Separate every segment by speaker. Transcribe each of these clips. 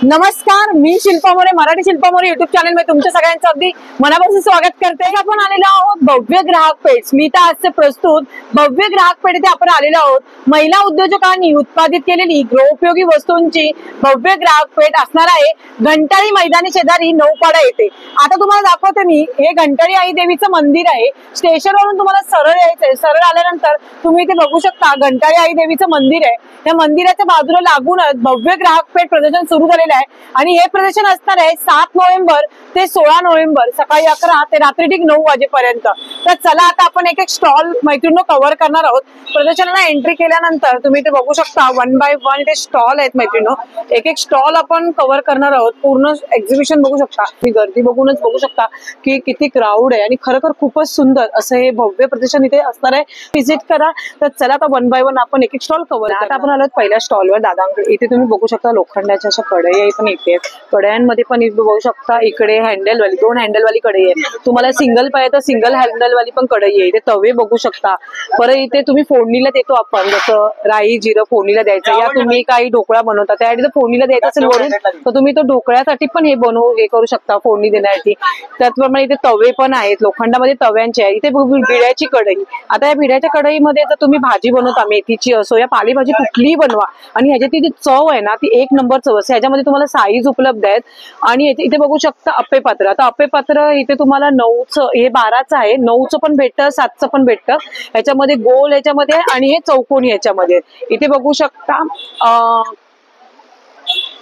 Speaker 1: नमस्कार, मी Shilpa More, Marathi Shilpa More YouTube channel मध्ये तुमच्या सगळ्यांचं अगदी मनापासून स्वागत करते। आपण आलेलो आहोत भव्य ग्राहक पेठ स्मिता आजचे प्रस्तुत भव्य ग्राहक पेठ इथे आपण आलेलो आहोत। महिला उद्योजकांनी उत्पादित केलेली गृहोपयोगी वस्तूंची भव्य ग्राहक पेठ असणार आहे घंटाळी मैदानी शेजारी नौपाडा येथे। आता तुम्हाला दाखवते मी, हे घंटाळी आई देवीचं मंदिर आहे। स्टेशनवरून तुम्हाला सरळ यायचंय, सरळ आल्यानंतर तुम्ही इथे बघू शकता घंटाळी आई देवीचं मंदिर आहे। या मंदिराच्या बाजूला लागूनच भव्य ग्राहक पेठ प्रदर्शन सुरू झालेलं आहे आणि हे प्रदर्शन असणार आहे 7 नोव्हेंबर ते 16 नोव्हेंबर सकाळी 11 ते रात्री ठीक 9 वाजेपर्यंत। तर चला आता आपण एक एक स्टॉल मैत्रिणींनो कव्हर करणार आहोत। प्रदर्शनाला एंट्री केल्यानंतर तुम्ही इथे बघू शकता 1 बाय 1 इथे स्टॉल आहेत मैत्रिणींनो, एक एक स्टॉल आपण कव्हर करणार आहोत। पूर्ण एक्झिबिशन बघू शकता, तुम्ही गर्दी बघूनच बघू शकता की किती क्राऊड आहे आणि खरोखर खूपच सुंदर असं हे भव्य प्रदर्शन इथे असणार आहे। व्हिजिट करा। तर चला आता 1 बाय 1 आपण एक एक स्टॉल कव्हर करू। आता आपण आलो पहिल्या स्टॉलवर दादांकडे। इथे तुम्ही बघू शकता लोखंडाच्या अशा कढई पण इथे, कढयांमध्ये पण इथे बघू शकता इकडे हँडल वाली 2 हँडल वाली कढई आहे। तुम्हाला सिंगल पाहिजे तर सिंगल हँडल वाली पण कढई आहे। इथे तवे बघू शकता। परत इथे तुम्ही फोडणीला देतो आपण, जसं राई जिरं फोडणीला द्यायचं, या तुम्ही काही ढोकळा बनवता त्यासाठी फोडणीला द्यायचं असेल वरून तर तुम्ही तो ढोकळ्यासाठी पण हे करू शकता फोडणी देण्यासाठी। त्याचप्रमाणे इथे तवे पण आहेत, लोखंडामध्ये तव्यांचे आहे। इथे भिड्याची कढई, आता या भिड्याच्या कढईमध्ये जर तुम्ही भाजी बनवता मेथीची असो या पालेभाजी कुठलीही बनवा आणि ह्याची जी चव आहे ना ती 1 नंबर चव असते। ह्याच्यामध्ये तुम्हाला साईज उपलब्ध आहेत आणि इथे बघू शकता अप्पे पात्र। आता अप्पे पात्र इथे तुम्हाला 9चं, हे 12चं आहे, 9चं पण भेटतं, 7चं पण भेटतं। ह्याच्यामध्ये गोल ह्याच्यामध्ये आणि हे चौकोनी ह्याच्यामध्ये। इथे बघू शकता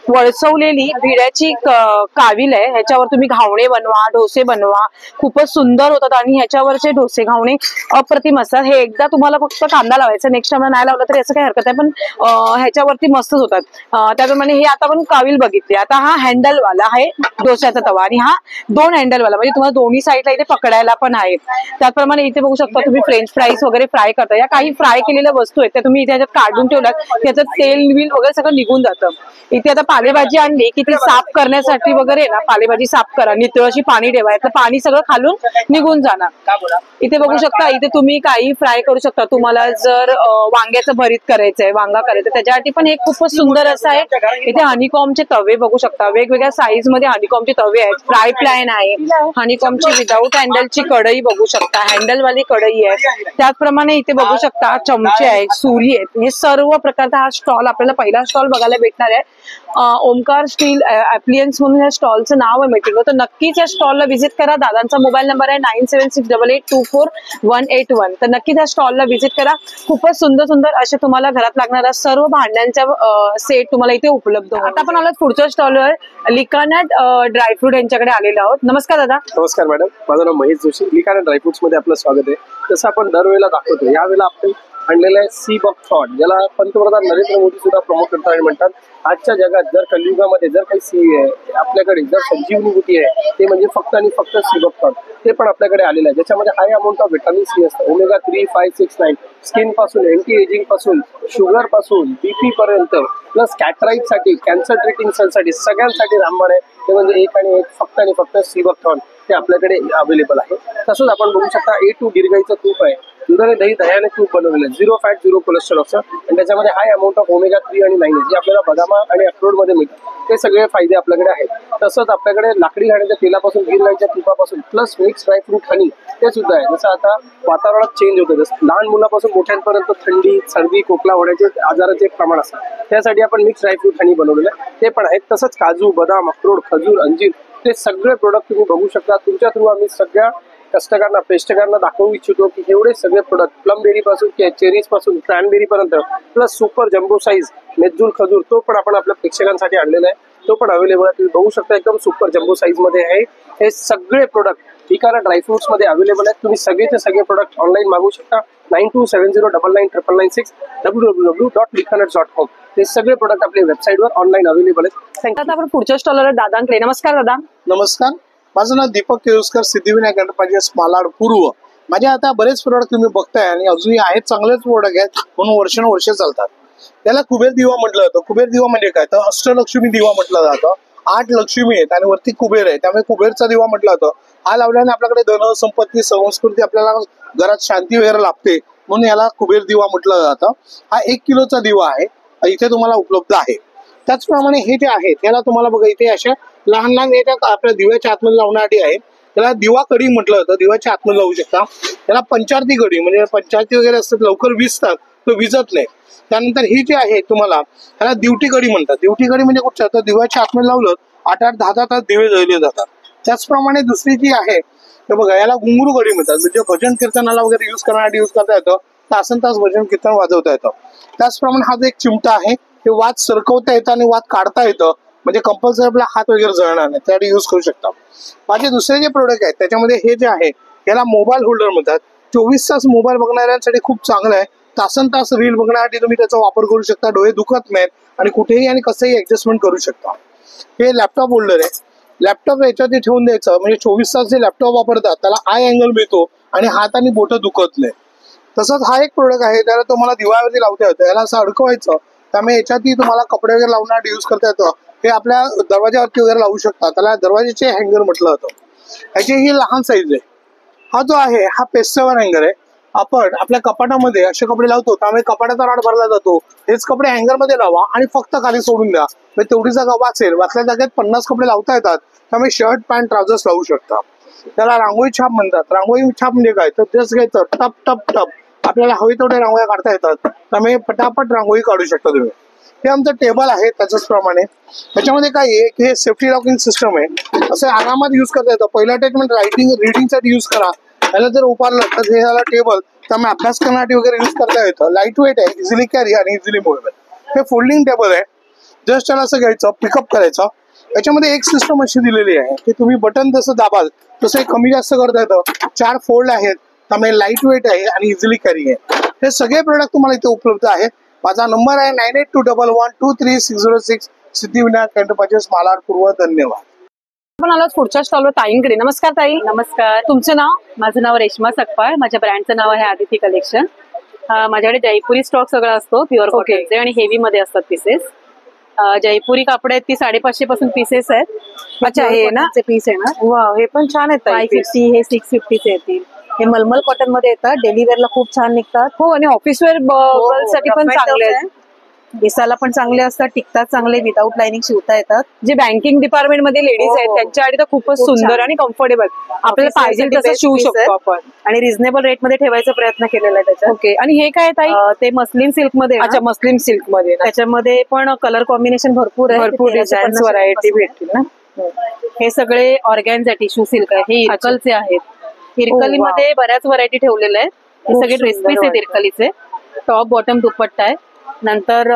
Speaker 1: वळसवलेली भिड्याची काविल आहे, ह्याच्यावर तुम्ही घावणे बनवा, डोसे बनवा, खूपच सुंदर होतात आणि ह्याच्यावरचे डोसे घावणे अप्रतिम असतात। हे एकदा तुम्हाला फक्त कांदा लावायचा, नेक्स्ट टाइम नाही लावला तरी असं काही हरकत आहे, पण ह्याच्यावरती मस्तच होतात। त्याप्रमाणे हे आता आपण काविल बघितली। आता हा हँडल वाला आहे डोश्याचा तवा आणि हा 2 हँडल वाला, म्हणजे तुम्हाला दोन्ही साईडला इथे पकडायला पण आहे। त्याचप्रमाणे इथे बघू शकता तुम्ही फ्रेंच फ्राईज वगैरे फ्राय करता, या काही फ्राय केलेल्या वस्तू आहेत त्या तुम्ही इथे ह्याच्यात काढून ठेवलात, त्याचं तेल विल वगैरे सगळं निघून जातं। इथे आता पालेभाजी आणली की ती साफ करण्यासाठी वगैरे ना, पालेभाजी साफ करा, नितळशी पाणी ठेवा, यातलं पाणी सगळं खालून निघून जाणार। इथे बघू शकता इथे तुम्ही काही फ्राय करू शकता। तुम्हाला जर वांग्याचं भरीत करायचंय, वांगा करायचं, त्याच्यासाठी पण हे खूपच सुंदर असं आहे। इथे हनीकॉमचे तवे बघू शकता, वेगवेगळ्या साईज मध्ये हनीकॉमचे तवे आहेत, फ्राय पॅन आहे, हनीकॉमची विदाऊट हँडलची कढई बघू शकता, हँडल वाली कढई आहे। त्याचप्रमाणे इथे बघू शकता चमचे आहेत, सुरी आहेत। हे सर्व प्रकारचा हा स्टॉल आपल्याला पहिला स्टॉल बघायला भेटणार आहे। ओमकार स्टील अप्लियन्स म्हणून या स्टॉलचं नाव आहे मैत्रिणी। तर नक्कीच या स्टॉलला व्हिजिट करा। दादांचा मोबाईल नंबर आहे 9768824181। तर नक्कीच या स्टॉलला व्हिजिट करा। खूपच सुंदर सुंदर असे तुम्हाला घरात लागणारा सर्व भांड्यांचा सेट तुम्हाला इथे उपलब्ध होईल। आता आपण आलो पुढच्या स्टॉलवर लिकानट ड्रायफ्रूट यांच्याकडे आलेलो आहोत। नमस्कार दादा।
Speaker 2: नमस्कार मॅडम, माझं नाव महेश जोशी। लिकानट ड्रायफ्रुट्स मध्ये आपलं स्वागत आहे। जसं आपण दरवेळेला दाखवतो, यावेळेला आपण आणलेलं आहे सी बकथॉर्न, ज्याला पंतप्रधान नरेंद्र मोदी सुद्धा प्रमोट करतात आणि म्हणतात आजच्या जगात जर कलियुगामध्ये जर काही सी आहे आपल्याकडे, जर संजीवनीभूती आहे ते म्हणजे फक्त आणि फक्त सी बकथॉर्न, ते पण आपल्याकडे आलेलं आहे, ज्याच्यामध्ये high amount of vitamin C असतं, ओमेगा 3, 5, 6, 9, स्किन पासून, अँटी एजिंग पासून, शुगर पासून, बीपी पर्यंत, प्लस कॅटराईट साठी, कॅन्सर ट्रीटिंग साठी, सगळ्यांसाठी रामबाण आहे। ते म्हणजे एक आणि एक फक्त आणि फक्त सी बकथॉर्न ते आपल्याकडे अवेलेबल आहे। तसंच आपण बघू शकता A2 गिरगाईचं तूप आहे, दुधाने दही दह्याने तूप बनवलेलं आहे, 0 फॅट 0 कोलेस्ट्रॉल असं, आणि त्याच्यामध्ये हाय अमाऊंट ऑफ ओमेगा 3 आणि 9 जे आपल्याला बदामा आणि अक्रोड मध्ये मिळतात, ते सगळे फायदे आपल्याकडे आहेत। तसंच आपल्याकडे लाकडी घाण्याच्या तेलापासून, गिर गाईच्या तुपापासून, प्लस मिक्स ड्रायफ्रूट हनी ते सुद्धा आहे। जसं आता वातावरणात चेंज होतं, जसं लहान मुलापासून मोठ्यांपर्यंत थंडी, सर्दी, खोकला होण्याचे आजाराचे एक प्रमाण असतं, त्यासाठी आपण मिक्स ड्रायफ्रूट हनी बनवलेलं आहे, ते पण आहेत। तसंच काजू, बदाम, अक्रोड, खजूर, अंजीर ते सगळे प्रोडक्ट तुम्ही बघू शकता। तुमच्या थ्रू आम्ही सगळ्या कस्टमरांना, प्रेक्षकांना दाखवू इच्छितो की एवढे सगळे प्रोडक्ट, प्लमबेरी पासून चेरीज पासून क्रॅनबेरी पर्यंत, प्लस सुपर जम्बो साईज मेजूर खजूर तो पण आपण आपल्या प्रेक्षकांसाठी आणलेला आहे, तो पण अवेलेबल आहे। तुम्ही बघू शकता एकदम सुपर जम्बो साईज मध्ये आहे। हे सगळे प्रोडक्ट लिकानट ड्रायफ्रुट्स मध्ये अवेलेबल आहेत। तुम्ही सगळेचे सगळे प्रोडक्ट ऑनलाईन मागवू शकता। 9270999996 www.likanut.com हे सगळे प्रोडक्ट आपल्या वेबसाईटवर ऑनलाईन अवेलेबल आहेत।
Speaker 1: आता आपण पुढच्या स्टॉलवर दादांकडे। नमस्कार दादा।
Speaker 3: नमस्कार, माझं नाव दीपक केळुसकर, सिद्धिविनायक एंटरप्राइजेस मालाड पूर्व। माझे आता बरेच प्रोडक्ट तुम्ही बघताय आणि अजूनही आहेत, चांगलेच प्रोडक्ट आहेत म्हणून वर्षानुवर्ष चालतात। त्याला कुबेर दिवा म्हटलं जातं। कुबेर दिवा म्हणजे काय, तर अष्टलक्ष्मी दिवा म्हटलं जातं। 8 लक्ष्मी आहेत आणि वरती कुबेर आहे, त्यामुळे कुबेरचा दिवा म्हटलं जातं। हा लावल्याने आपल्याकडे धन, संपत्ती, संस्कृती, आपल्याला घरात शांती वगैरे लाभते, म्हणून याला कुबेर दिवा म्हटलं जातं। हा 1 किलोचा दिवा आहे, इथे तुम्हाला उपलब्ध आहे। त्याचप्रमाणे हे जे आहे त्याला तुम्हाला बघा इथे अशा लहान लहान याच्या आपल्या दिव्याच्या आतमध्ये लावण्यासाठी आहे. त्याला दिवा कडी म्हटलं जातं. दिव्याच्या आतमध्ये लावू शकता. त्याला पंचारती कडी म्हणजे पंचारती वगैरे असतात लवकर विजतात, तो विजत नाही. त्यानंतर ही जी आहे तुम्हाला त्याला दिवटी कडी म्हणतात. दिवटी कडी म्हणजे कुठच्या तर दिव्याच्या आतमध्ये लावलं 8-8, 10-10 तास दिवे जळले जातात. त्याचप्रमाणे दुसरी जी आहे तर बघा याला घुंगरू कडी म्हणतात. म्हणजे भजन कीर्तनाला वगैरे यूज करण्यासाठी यूज करता येतं. तासन तास भजन कीर्तन वाजवता येतं. त्याचप्रमाणे हा जो एक चिमटा आहे ते वात सरकवता येतं आणि वात काढता येतं. म्हणजे कंपल्सरी आपला हात वगैरे जळणार नाही, त्यासाठी यूज करू शकता. माझे दुसरे जे प्रोडक्ट आहेत त्याच्यामध्ये हे जे आहे याला मोबाईल होल्डर म्हणतात. 24 तास मोबाईल बघणाऱ्यांसाठी खूप चांगलं आहे. तासन तास रील बघण्यासाठी तुम्ही त्याचा वापर करू शकता. डोळे दुखत नाहीत आणि कुठेही आणि कसंही ऍडजस्टमेंट करू शकता. हे लॅपटॉप होल्डर आहे. लॅपटॉप याच्यात ठेवून द्यायचं म्हणजे 24 तास जे लॅपटॉप वापरतात त्याला आय अँगल मिळतो आणि हात आणि बोटं दुखत नाही. तसंच हा एक प्रोडक्ट आहे त्याला तुम्हाला दिवाळीवरती लावता येतं. याला असं अडकवायचं, त्यामुळे याच्यातही तुम्हाला कपडे वगैरे लावण्यासाठी यूज करता येतं. हे आपल्या दरवाजावरती वगैरे लावू शकता. त्याला दरवाजाचे हँगर म्हटलं जातं. ह्याची ही लहान साईज आहे. हा जो आहे हा पेस्टवर हँगर आहे. आपण आपल्या कपाटामध्ये असे कपडे लावतो त्यामुळे कपाटाचा राड भरला जातो. हेच कपडे हँगर मध्ये लावा आणि फक्त खाली सोडून द्या. म्हणजे तेवढी जागा वाचेल. वाचल्या जागेत 50 कपडे लावता येतात. त्यामुळे शर्ट पॅन्ट ट्राउझर्स लावू शकता. त्याला रांगोळी छाप म्हणतात. रांगोळी छाप म्हणजे काय तर जस्ट घ्यायचं टप टप टप आपल्याला हवी तेवढे रांगोळ्या काढता येतात. त्यामुळे पटापट रांगोळी काढू शकता तुम्ही. हे आमचं टेबल आहे त्याच्याच प्रमाणे. त्याच्यामध्ये काय आहे की हे सेफ्टी लॉकिंग सिस्टम आहे. असं आरामात यूज करता येतं. पहिलं अटॅचमेंट रीडिंगसाठी यूज करा. याला जर उभारलं तर हे झालं टेबल. त्यामुळे अभ्यास करण्यासाठी वगैरे यूज करता येतं. लाईट वेट आहे, इझिली कॅरी आणि इझिली मूवेबल. हे फोल्डिंग टेबल आहे. जस्ट त्याला असं घ्यायचं, पिकअप करायचं. याच्यामध्ये एक सिस्टम अशी दिलेली आहे की तुम्ही बटन जसं दाबाल तसं कमी जास्त करता येतं. 4 फोल्ड आहेत. त्यामुळे लाईट वेट आहे आणि इझिली कॅरी आहे. हे सगळे प्रोडक्ट तुम्हाला इथे उपलब्ध आहेत. माझा नंबर आहे 9821123606 सिद्धिविनायक एंटरप्राइजेस मालाड पूर्व. धन्यवाद.
Speaker 1: आपण आलो पुढच्या स्टॉलवर ताईंकडे. नमस्कार ताई.
Speaker 4: नमस्कार.
Speaker 1: तुमचं नाव?
Speaker 4: माझं नाव रेश्मा सकपाळ. माझ्या ब्रँडचं नाव आहे आदिती कलेक्शन. माझ्याकडे जयपुरी स्टॉक सगळा असतो प्युअर कॉटनचे आणि हेवी मध्ये असतात पीसेस. जयपुरी कापड आहेत ती 550 पासून पीसेस आहेत.
Speaker 1: अच्छा, हे ना
Speaker 4: पीस येणार.
Speaker 1: वा, हे पण छान आहेत ताई.
Speaker 4: 550 हे 650 येतील. हे मलमल कॉटन मध्ये येतात. डेली वेअरला खूप छान निघतात.
Speaker 1: हो, आणि ऑफिस वेअर साठी पण चांगले आहेत.
Speaker 4: दिसायला पण चांगले असतात, टिकतात चांगले, विदाऊट लाइनिंग शिवता येतात.
Speaker 1: जे बँकिंग डिपार्टमेंट मध्ये लेडीज आहेत त्यांच्यासाठी तर खूपच
Speaker 4: खूप
Speaker 1: सुंदर
Speaker 4: छान.
Speaker 1: आणि कम्फर्टेबल. आपल्याला पाहिजे तसं शिवू शकतो आपण.
Speaker 4: आणि रिझनेबल रेट मध्ये ठेवायचा प्रयत्न केलेला आहे त्याच्यात.
Speaker 1: ओके. आणि हे काय ताई?
Speaker 4: ते मस्लिन सिल्क मध्ये आहे ना.
Speaker 1: अच्छा, मस्लिन सिल्क मध्ये ना.
Speaker 4: त्याच्यामध्ये पण कलर कॉम्बिनेशन भरपूर आहे.
Speaker 1: भरपूर डिझाईन्स व्हरायटी भेटतील ना.
Speaker 4: हे सगळे ऑर्गॅन्झा टिश्यू सिल्क आहे. हे इरकलचे आहेत. इरकली
Speaker 1: वा.
Speaker 4: मध्ये बऱ्याच व्हरायटी ठेवलेल्या आहेत. हे
Speaker 1: खूप
Speaker 4: सगळे ड्रेस
Speaker 1: सुंदर
Speaker 4: पीस आहेत
Speaker 1: variety.
Speaker 4: इरकलीचे. टॉप बॉटम दुपट्टा आहे. नंतर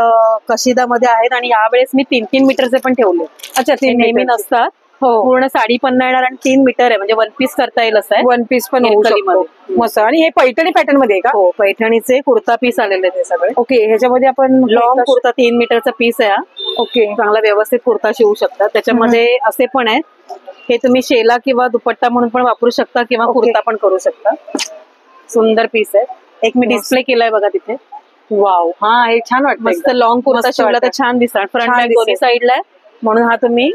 Speaker 4: कशिदा मध्ये आहेत आणि यावेळेस मी 3-3 मीटरचे पण ठेवले.
Speaker 1: अच्छा,
Speaker 4: ते नेहमी नसतात.
Speaker 1: हो,
Speaker 4: पूर्ण साडी पण नाही येणार आणि 3 मीटर आहे म्हणजे 1 पीस करता येईल असं आहे.
Speaker 1: 1 पीस पण होऊ
Speaker 4: इरकलीमध्ये.
Speaker 1: शकतो. मस्त. आणि हे पैठणी पॅटर्न मध्ये आहे का?
Speaker 4: हो, पैठणीचे कुर्ता पीस आलेले आहेत हे सगळे.
Speaker 1: ओके. ह्याच्यामध्ये आपण
Speaker 4: लॉंग कुर्ता 3 मीटरचा पीस आहे हा.
Speaker 1: ओके.
Speaker 4: चांगला व्यवस्थित कुर्ता शिवू शकता. त्याच्यामध्ये असे पण आहेत. हे तुम्ही शेला किंवा दुपट्टा म्हणून पण वापरू शकता किंवा कुर्ता पण करू शकता. सुंदर पीस आहे. एक मी डिस्प्ले केलाय बघा तिथे.
Speaker 1: वाव, हा, हे छान वाटतं.
Speaker 4: मस्त लॉंग कुर्ता
Speaker 1: मस्त
Speaker 4: शिवला तर
Speaker 1: वाटतं.
Speaker 4: छान दिसणार. फ्रंट
Speaker 1: छान
Speaker 4: बॅक दोन्ही
Speaker 1: दिसेल.
Speaker 4: साईडला आहे म्हणून हा तुम्ही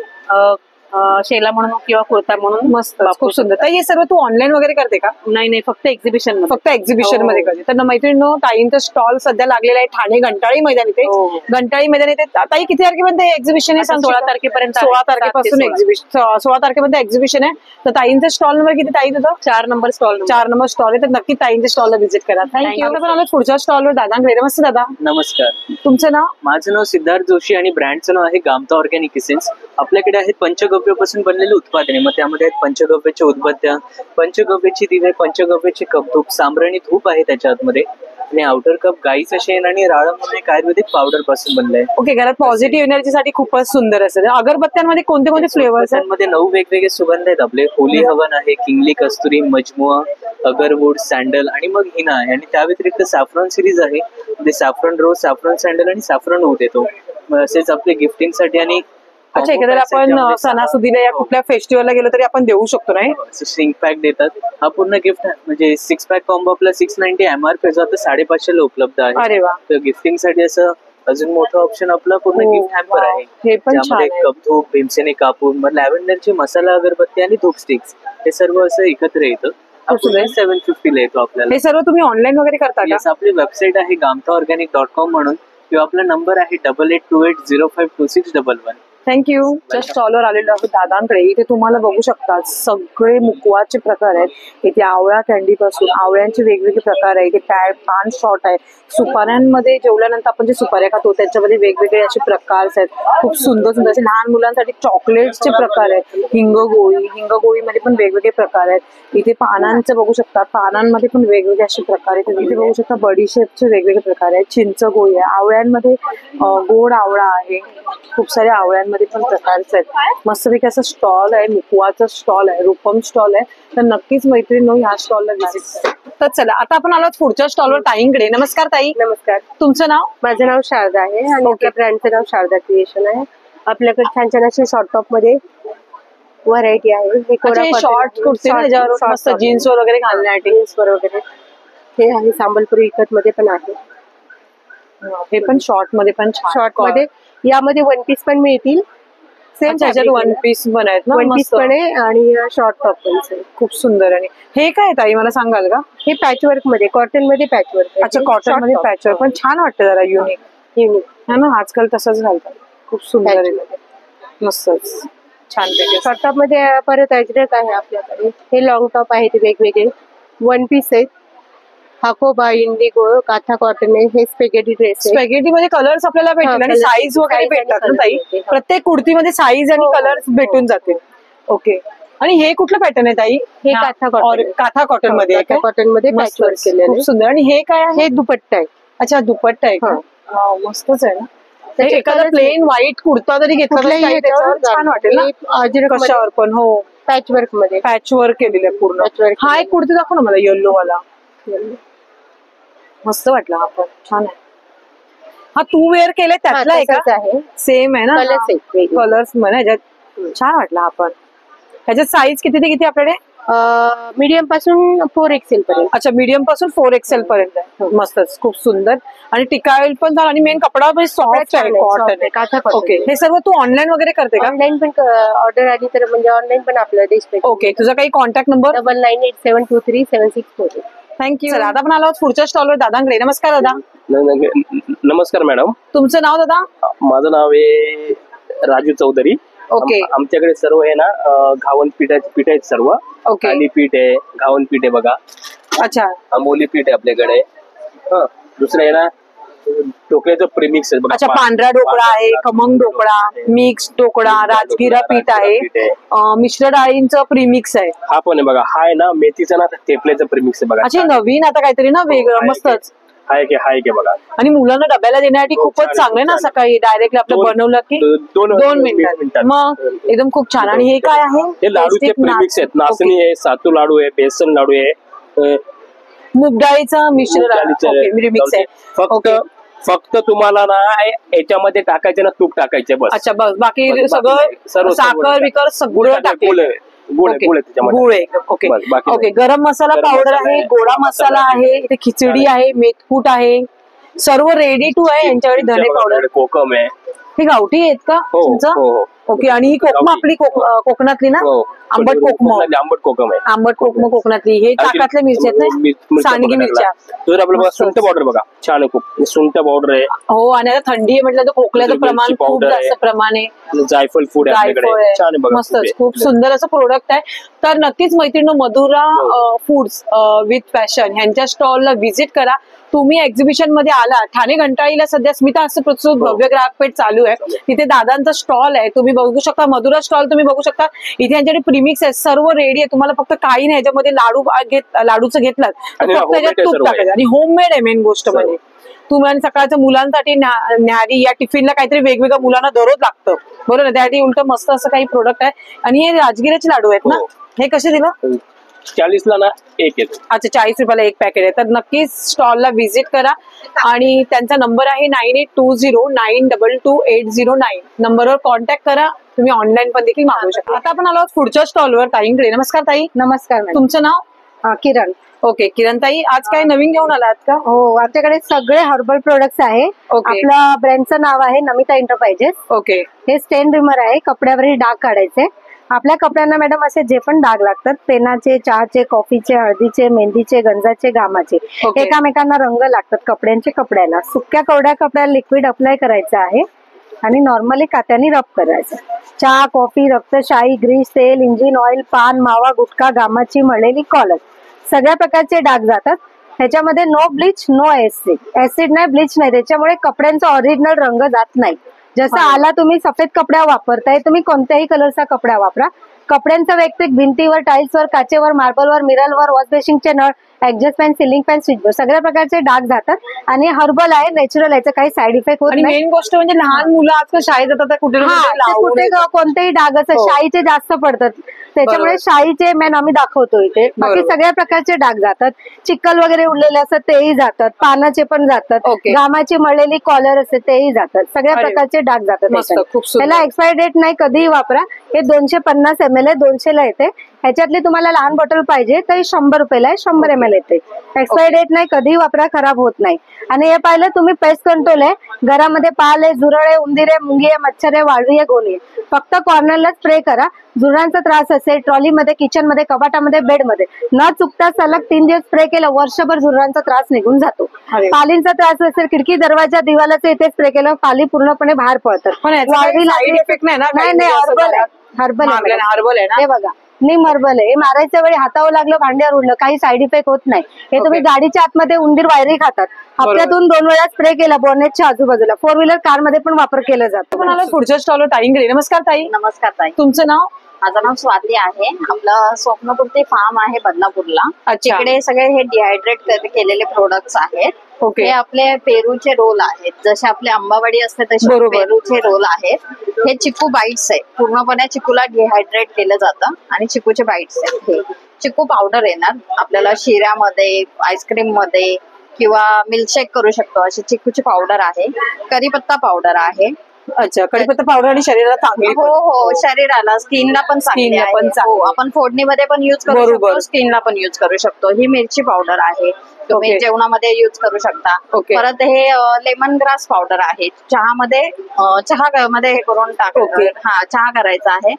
Speaker 4: शेला म्हणून किंवा कुर्ता म्हणून
Speaker 1: मस्त, खूप सुंदर. ताई, हे सर्व तू ऑनलाईन वगैरे करते का?
Speaker 4: नाही, फक्त एक्झिबिशन
Speaker 1: फक्त एक्झिबिशन
Speaker 4: हो.
Speaker 1: मध्ये करते. तर मैत्रिणींनो, ताईंचा स्टॉल सध्या लागलेला आहे ठाणे घंटाळी मैदान इथे.
Speaker 4: हो.
Speaker 1: घंटाळी मैदान इथे. ताई, किती तारखेपर्यंत एक्झिबिशन आहे?
Speaker 4: 16 तारखेपर्यंत आहे.
Speaker 1: 16 तारखेपासून
Speaker 4: 7 ते 16.
Speaker 1: 16 तारखेपर्यंत एक्झिबिशन आहे. तर ताईंचा स्टॉल नंबर किती ताई तुझं?
Speaker 4: 4 नंबर स्टॉल.
Speaker 1: 4 नंबर स्टॉल आहे. तर नक्की ताईंच्या स्टॉलला व्हिजिट करा. थँक्यू. आता पण आलो पुढच्या स्टॉलवर दादांकडे. नमस्ते दादा.
Speaker 5: नमस्कार.
Speaker 1: तुमचं नाव?
Speaker 5: माझं नाव सिद्धार्थ जोशी आणि ब्रँडचं नाव आहे गामता ऑर्गॅनिक इसेन्स. आपल्याकडे आहेत पंचगव्यापासून बनलेले उत्पादने. मग त्यामध्ये आहेत पंचगव्याच्या उदबत्त्या, पंचगव्याची दिवे, पंचगव्याचे कपधूप, सांब्राणी धूप आहे त्याच्या आतमध्ये. आणि आउटर कप गाईचं शेण आणि राळं म्हणून एक आयुर्वेदिक पावडर पासून बनलं आहे.
Speaker 1: ओके. घरात पॉझिटिव्ह एनर्जीसाठी खूपच सुंदर असेल. अगरबत्त्यांमध्ये कोणते कोणते फ्लेवर्स आहेत?
Speaker 5: मध्ये 9 वेगवेगळे सुगंध आहेत आपले. होली हवन आहे, किंगली कस्तुरी, मजमुआ, अगरवूड, सॅन्डल आणि मग हिना आहे. आणि त्या व्यतिरिक्त सॅफ्रॉन सिरीज आहे. ते सॅफ्रॉन रोज, सॅफ्रॉन सॅन्डल आणि सॅफ्रॉन वूड येतो. असेच आपले गिफ्टिंगसाठी आणि
Speaker 1: अच्छा, एखाद्याला आपण सणासुदीला या कुठल्या फेस्टिवलला गेलो तरी आपण देऊ शकतो नाही?
Speaker 5: श्रिंक पॅक देतात. हा पूर्ण गिफ्ट म्हणजे 6 पॅक कॉम्बो आपला 690 MRP जो आता 550 ला उपलब्ध आहे.
Speaker 1: अरे वा.
Speaker 5: तर गिफ्टिंग साठी असं अजून मोठं ऑप्शन आपला पूर्ण
Speaker 1: हो,
Speaker 5: गिफ्ट हॅम्पर आहे.
Speaker 1: हे पण छान
Speaker 5: ज्यामध्ये
Speaker 1: आहे.
Speaker 5: कपधूप, भीमसेनी कापूर, मग लॅव्हेंडरची मसाला अगरबत्ती आणि धूप स्टिक्स हे सर्व असं एकत्र येतं. आपण 750 ला येतो आपल्याला.
Speaker 1: हे सर्व तुम्ही ऑनलाईन वगैरे करता का?
Speaker 5: Yes, आपली वेबसाईट आहे gamtaorganic.com म्हणून. किंवा आपला नंबर आहे 8828052611.
Speaker 1: थँक्यू. स्टॉलवर आलेलो आहोत दादांकडे. इथे तुम्हाला बघू शकता सगळे मुकवाचे प्रकार आहेत. इथे आवळा कॅन्डी पासून आवळ्यांचे वेगवेगळे प्रकार आहे. इथे पान शॉट आहे. सुपाऱ्यांमध्ये जेवल्यानंतर आपण जे सुपाऱ्या खातो त्याच्यामध्ये वेगवेगळे असे प्रकार आहेत. खूप सुंदर सुंदर असे लहान मुलांसाठी चॉकलेट्सचे प्रकार आहेत. हिंगगोळीमध्ये पण वेगवेगळे प्रकार आहेत. इथे पानांचं बघू शकता. पानांमध्ये पण वेगवेगळे असे प्रकार आहेत. इथे बघू शकता बडीशेपचे वेगवेगळे प्रकार आहेत. चिंचगोळी आहे. आवळ्यांमध्ये गोड आवळा आहे. खूप सारे आवळ्यांमध्ये पण प्रकारचे आहेत. मस्तपैकी असं स्टॉल आहे. मुकवाचा स्टॉल आहे. रूपम स्टॉल आहे. तर नक्कीच मैत्रिणी ह्या स्टॉलला व्हिजिट करा. तर चला आता आपण आलो पुढच्या स्टॉलवर ताईंकडे. नमस्कार ताई.
Speaker 6: नमस्कार.
Speaker 1: तुमचं नाव?
Speaker 6: माझं नाव शारदा आहे आणि आपल्या ब्रँडचं नाव शारदा क्रिएशन आहे. आपल्याकडे छान छान असे शॉर्ट टॉप मध्ये व्हरायटी आहे.
Speaker 1: शॉर्ट कुर्ती मस्त जीन्स वर वगैरे घालण्यासाठी
Speaker 6: जीन्सवर वगैरे हे आहे. संबलपुरी इकत मध्ये पण आहे.
Speaker 1: हे पण शॉर्ट मध्ये पण
Speaker 6: शॉर्ट मध्ये यामध्ये वन पीस पण मिळतील. सेम
Speaker 1: त्याच्यात वन पीस पण आहेत ना?
Speaker 6: वन पीस पण आहे आणि शॉर्ट टॉप पण आहे.
Speaker 1: खूप सुंदर. आणि हे काय ताई मला सांगाल का?
Speaker 6: हे पॅच वर्क मध्ये कॉटन मध्ये पॅच वर्क.
Speaker 1: अच्छा कॉटन मध्ये पॅच वर्क पण छान वाटतं जरा युनिक है ना. आजकाल तसंच घालतात. खूप सुंदर आहे. मस्तच छान पैकी.
Speaker 6: शॉर्ट टॉप मध्ये परत अजरक आहे आपल्याकडे. हे लॉंग टॉप आहेत वेगवेगळे. वन पीस आहेत. हाकोबा, इंडिगो, काथा कॉटन आहे. हे स्पेगेटी ड्रेस आहे.
Speaker 1: स्पॅगेटी मध्ये कलर्स आपल्याला भेटतील आणि साईज वगैरे भेटतात ना ताई? प्रत्येक कुर्तीमध्ये साईज आणि कलर्स भेटून जातील. ओके. आणि हे कुठलं पॅटर्न आहे ताई?
Speaker 6: हे काथा कॉटन.
Speaker 1: काथा कॉटन मध्ये.
Speaker 6: काथा कॉटन मध्ये पॅच वर्क केलेलं
Speaker 1: खूप सुंदर. आणि हे काय आहे?
Speaker 6: हे दुपट्टा आहे.
Speaker 1: अच्छा दुपट्टा आहे का? मस्तच आहे ना. एखादा प्लेन व्हाईट कुर्ता जरी घेतला तरी छान वाटेल ना कशावर पण. हो
Speaker 6: पॅच वर्क मध्ये
Speaker 1: पॅच वर्क केलेलं आहे पूर्ण. हा एक कुर्ती दाखव ना मला येल्लो वाला. मस्त वाटला हा पण छान आहे. हा तू वेअर केलाय त्यातला आहे का? सेम आहे ना कलर्स ह्याच्यात. छान वाटला हा पण. ह्याच्यात साईज किती ते किती आपल्याकडे?
Speaker 6: मीडियम पासून 4XL पर्यंत.
Speaker 1: अच्छा मीडियम पासून 4XL पर्यंत आहे. मस्तच खूप सुंदर. आणि टिकाईल पण झाला आणि मेन कपडा सॉफ्ट आहे. कॉटन आहे. ओके. हे सर्व तू ऑनलाईन वगैरे करते का?
Speaker 6: ऑनलाईन पण ऑर्डर आली तर म्हणजे ऑनलाईन पण आपलं डिस्प्ले.
Speaker 1: ओके. तुझा काही कॉन्टॅक्ट नंबर?
Speaker 6: 9987237640.
Speaker 1: थँक्यू. आता आपण आलो पुढच्या स्टॉलवर दादांकडे. नमस्कार दादा.
Speaker 2: नमस्कार मॅडम.
Speaker 1: तुमचं नाव दादा?
Speaker 2: माझं नाव आहे राजू चौधरी.
Speaker 1: ओके.
Speaker 2: आमच्याकडे सर्व आहे ना घावन पीठ आहेत सर्व.
Speaker 1: ओके.
Speaker 2: थाली पीठ आहे, घावन पीठ आहे बघा.
Speaker 1: अच्छा.
Speaker 2: आंबोली पीठ आहे आपल्याकडे. दुसरं आहे ना ढोकळ्याचं प्रीमिक्स आहे बघा.
Speaker 1: अच्छा पांढरा ढोकळा आहे, खमंग ढोकळा, मिक्स ढोकळा, राजगिरा पीठ आहे, मिश्र डाळींचं प्रीमिक्स आहे.
Speaker 2: हा पण आहे बघा. हा आहे ना मेथीचा ना थेपल्याचं प्रीमिक्स आहे बघा.
Speaker 1: अच्छा नवीन आता काहीतरी ना वेगळं मस्तच.
Speaker 2: हाय की बघा.
Speaker 1: आणि मुलांना डब्याला देण्यासाठी खूपच चांगलं ना. सकाळी डायरेक्टली आपलं बनवलं की 2 मिनिटात मग एकदम खूप छान. आणि हे काय आहे?
Speaker 2: हे लाडूचे प्रीमिक्स आहेत. नाचणी आहे, सातू लाडू आहे, बेसन लाडू आहे,
Speaker 1: मूग डाळीचा मिक्स आहे.
Speaker 2: फक्त तुम्हाला ना याच्यामध्ये टाकायचे ना तूप टाकायचे बस.
Speaker 1: अच्छा बस. बाकी सगळं साखर विकर सगळं टाकलं. गुळ आहे. ओके. ओके. गरम मसाला पावडर आहे, गोडा मसाला आहे, इथे खिचडी आहे, मेथकूट आहे, सर्व रेडी टू आहे. यांच्याकडे धने पावडर,
Speaker 2: कोकम आहे.
Speaker 1: हे गावठी आहेत का तुमचं? ओके. आणि ही कोकम आपली कोकणातली ना? आंबट कोकम आहे. आंबट कोकम कोकणातली. हे चाकातल्या मिरच्या आहेत ना, सांडगी मिरच्या.
Speaker 2: आपलं सुंठ पावडर बघा छान आहे खूप. सुंठ पावडर आहे.
Speaker 1: हो. आणि आता थंडी आहे म्हटलं तर खोकल्याचं प्रमाण खूप जास्त प्रमाण आहे.
Speaker 2: जायफळ फूड आहे आपल्याकडे. छान आहे बघा.
Speaker 1: मस्तच खूप सुंदर असं प्रोडक्ट आहे. तर नक्कीच मैत्रिणी मधुरा फूड्स विथ फॅशन ह्यांच्या स्टॉलला व्हिजिट करा. तुम्ही एक्झिबिशन मध्ये आला. ठाणे घंटाळीला सध्या स्मिता हास्य प्रस्तुत भव्य ग्राहक पेठ चालू आहे. तिथे दादांचा स्टॉल आहे. तुम्ही बघू शकता. मधुरा स्टॉल तुम्ही बघू शकता. इथे यांच्याकडे प्रीमिक्स आहे. सर्व रेडी आहे. तुम्हाला फक्त काही नाही. ह्याच्यामध्ये लाडूचं घेतलात तर फक्त त्याच्यात तूप टाकायचं. आणि होममेड आहे मेन गोष्ट म्हणजे. तुम्ही आणि सकाळच्या मुलांसाठी न्याहारी या टिफिनला काहीतरी वेगवेगळ्या मुलांना दररोज लागतं बरोबर ना. त्यासाठी उलट मस्त असं काही प्रोडक्ट आहे. आणि हे राजगिराचे लाडू आहेत ना. हे कसे दिलं?
Speaker 2: 40ला ना एक येतो.
Speaker 1: अच्छा 40 रुपयाला एक पॅकेट आहे. तर नक्कीच स्टॉलला व्हिजिट करा. आणि त्यांचा नंबर आहे 9820922809. नंबरवर कॉन्टॅक्ट करा. तुम्ही ऑनलाईन पण देखील मागवू शकता. आता आपण आलो पुढच्या स्टॉलवर ताईंकडे. नमस्कार ताई.
Speaker 6: नमस्कार.
Speaker 1: तुमचं नाव?
Speaker 6: किरण.
Speaker 1: ओके. किरण ताई आज काय नवीन घेऊन आलात का?
Speaker 6: हो. आमच्याकडे सगळे हर्बल प्रोडक्ट्स आहे. आपल्या ब्रँडचं नाव आहे नमिता एंटरप्राइजेस.
Speaker 1: ओके.
Speaker 6: हे स्टेन रिमर आहे. कपड्यावरही डाग काढायचे.
Speaker 7: आपल्या कपड्यांना मॅडम असे जे पण डाग लागतात, पेनाचे, चहाचे, कॉफीचे, हळदीचे, मेहंदीचे, गंजाचे, घामाचे,
Speaker 1: Okay.
Speaker 7: एकामेकांना रंग लागतात कपड्यांचे कपड्याला. सुक्या कोरड्या कपड्याला लिक्विड अप्लाय करायचं आहे आणि नॉर्मली कात्याने रब करायचं. चहा, कॉफी, रक्तशाही, ग्रीस, तेल, इंजिन ऑइल, पान, मावा, गुटखा, घामाची मळलेली कॉलर, सगळ्या प्रकारचे डाग जातात. ह्याच्यामध्ये नो ब्लीच, नो ऍसिड नाही, ब्लीच नाही. त्याच्यामुळे कपड्यांचा ओरिजिनल रंग जात नाही. जसं आला तुम्ही सफेद कपडा वापरताय, तुम्ही कोणत्याही कलरचा कपडा वापरा. कपड्यांचा वैयक्तिक भिंतीवर, टाईल्सवर, काचेवर, मार्बलवर, मिररवर, वॉश बेसिंगचे नळ, adjust fan, ceiling fan, switch board, सगळ्या प्रकारचे डाग जातात. आणि हर्बल आहे, नॅचरल आहे, काही साईड इफेक्ट होत
Speaker 1: आणि
Speaker 7: नाही.
Speaker 1: मेन गोष्ट म्हणजे लहान मुलं आजकाल शाळेत जातात कुठे ना
Speaker 7: हा,
Speaker 1: कुठे
Speaker 7: ते
Speaker 1: लावून
Speaker 7: कुठे
Speaker 1: येतात.
Speaker 7: कोणतेही डाग असतात,
Speaker 1: हो.
Speaker 7: शाईचे जास्त पडतात. त्याच्यामुळे
Speaker 1: बरोबर.
Speaker 7: शाईचे मॅन आम्ही दाखवतो इथे. बाकी
Speaker 1: बरोबर.
Speaker 7: सगळ्या प्रकारचे डाग जातात. चिक्कल वगैरे उडलेले असतात तेही जातात, पानाचे पण जातात,
Speaker 1: ओके.
Speaker 7: घामाची मळलेली कॉलर असते तेही जातात. सगळ्या
Speaker 1: अरे.
Speaker 7: प्रकारचे डाग जातात
Speaker 1: मस्त,
Speaker 7: त्याच्यात.
Speaker 1: खूप सुंदर.
Speaker 7: त्याला एक्सपायरी डेट नाही, कधीही वापरा. हे 250 ml आहे, 200 ला येते. ह्याच्यातली तुम्हाला लहान बॉटल पाहिजे तर 100 रुपयाला आहे, 100 ml येते. एक्सपायरी डेट नाही, कधीही वापरा, खराब होत नाही. आणि हे पाहिलं तुम्ही, पेस्ट कंट्रोल आहे. घरामध्ये पाल आहे, झुरळ आहे, उंदीर आहे, मुंगी आहे, मच्छर आहे, वाळवी आहे, गोणी आहे. फक्त कॉर्नरला स्प्रे करा. झुरळांचा त्रास असेल ट्रॉलीमध्ये, किचनमध्ये, कपाटामध्ये, बेडमध्ये, न चुकता सलग 3 दिवस स्प्रे केला, वर्षभर झुरळांचा त्रास निघून जातो.
Speaker 1: अरे.
Speaker 7: पालींचा त्रास असेल, खिडकी, दरवाजा, दिवालाचे इथे स्प्रे केलं, पाली पूर्णपणे बाहेर पडतात.
Speaker 1: पण याचा काही
Speaker 7: वाळवी
Speaker 1: side
Speaker 7: लागली-
Speaker 1: effect नाही ना?
Speaker 7: नाही
Speaker 1: काही असं
Speaker 7: हर्बल आहे,
Speaker 1: घरात?
Speaker 7: हर्बल आहे
Speaker 1: आपल्याला
Speaker 7: madam.
Speaker 1: हर्बल आहे ना?
Speaker 7: हे बघा, निम हर्बल आहे. हे मारायच्या वेळी हातावर लागलं, भांड्यावर उडलं, काही साईड इफेक्ट होत नाही. हे तुम्ही गाडीच्या आतमध्ये उंदीर वायरी खातात, हप्त्यातून 2 वेळा स्प्रे केला बोनेटच्या आजूबाजूला. 4 व्हीलर कार मध्ये पण वापर केला जातो.
Speaker 1: पण आलो पुढच्या स्टॉलवर ताईंकडे. नमस्कार ताई,
Speaker 8: नमस्कार ताई,
Speaker 1: तुमचं नाव?
Speaker 8: माझं नाव स्वाती आहे. आपलं स्वप्नपूर्ती फार्म आहे बदलापूरला.
Speaker 1: अच्छा.
Speaker 8: तिकडे सगळे हे डिहायड्रेट केलेले प्रोडक्ट्स आहेत.
Speaker 1: ओके.
Speaker 8: हे आपले पेरूचे रोल आहेत. जसे आपले आंबावाडी असते तसे
Speaker 1: बरोबर.
Speaker 8: पेरूचे रोल आहेत. हे चिकू बाईट्स आहे. पूर्णपणे चिकूला डिहायड्रेट केलं जातं आणि चिकूचे बाईट्स आहेत. हे चिकू पावडर येणार आपल्याला शिऱ्यामध्ये, आईस्क्रीम मध्ये किंवा मिल्कशेक करू शकतो. अशी चिकूची पावडर आहे. करीपत्ता पावडर आहे.
Speaker 1: अच्छा, कडीपत्ता पावडर आणि शरीराला चांगली
Speaker 8: हो हो, शरीराला, स्किनला पण चांगली
Speaker 1: स्किनला
Speaker 8: आहे.
Speaker 1: पण चांगली.
Speaker 8: हो, आपण फोडणीमध्ये पण युज करू
Speaker 1: बरोबर.
Speaker 8: शकतो, स्किनला पण युज करू शकतो. ही मिरची पावडर आहे, तुम्ही
Speaker 1: ओके.
Speaker 8: जेवणामध्ये युज करू शकता.
Speaker 1: ओके.
Speaker 8: परत हे लेमन ग्रास पावडर आहे. चहामध्ये मध्ये हे करून
Speaker 1: ओके.
Speaker 8: टाकायचं. हा, चहा करायचा आहे.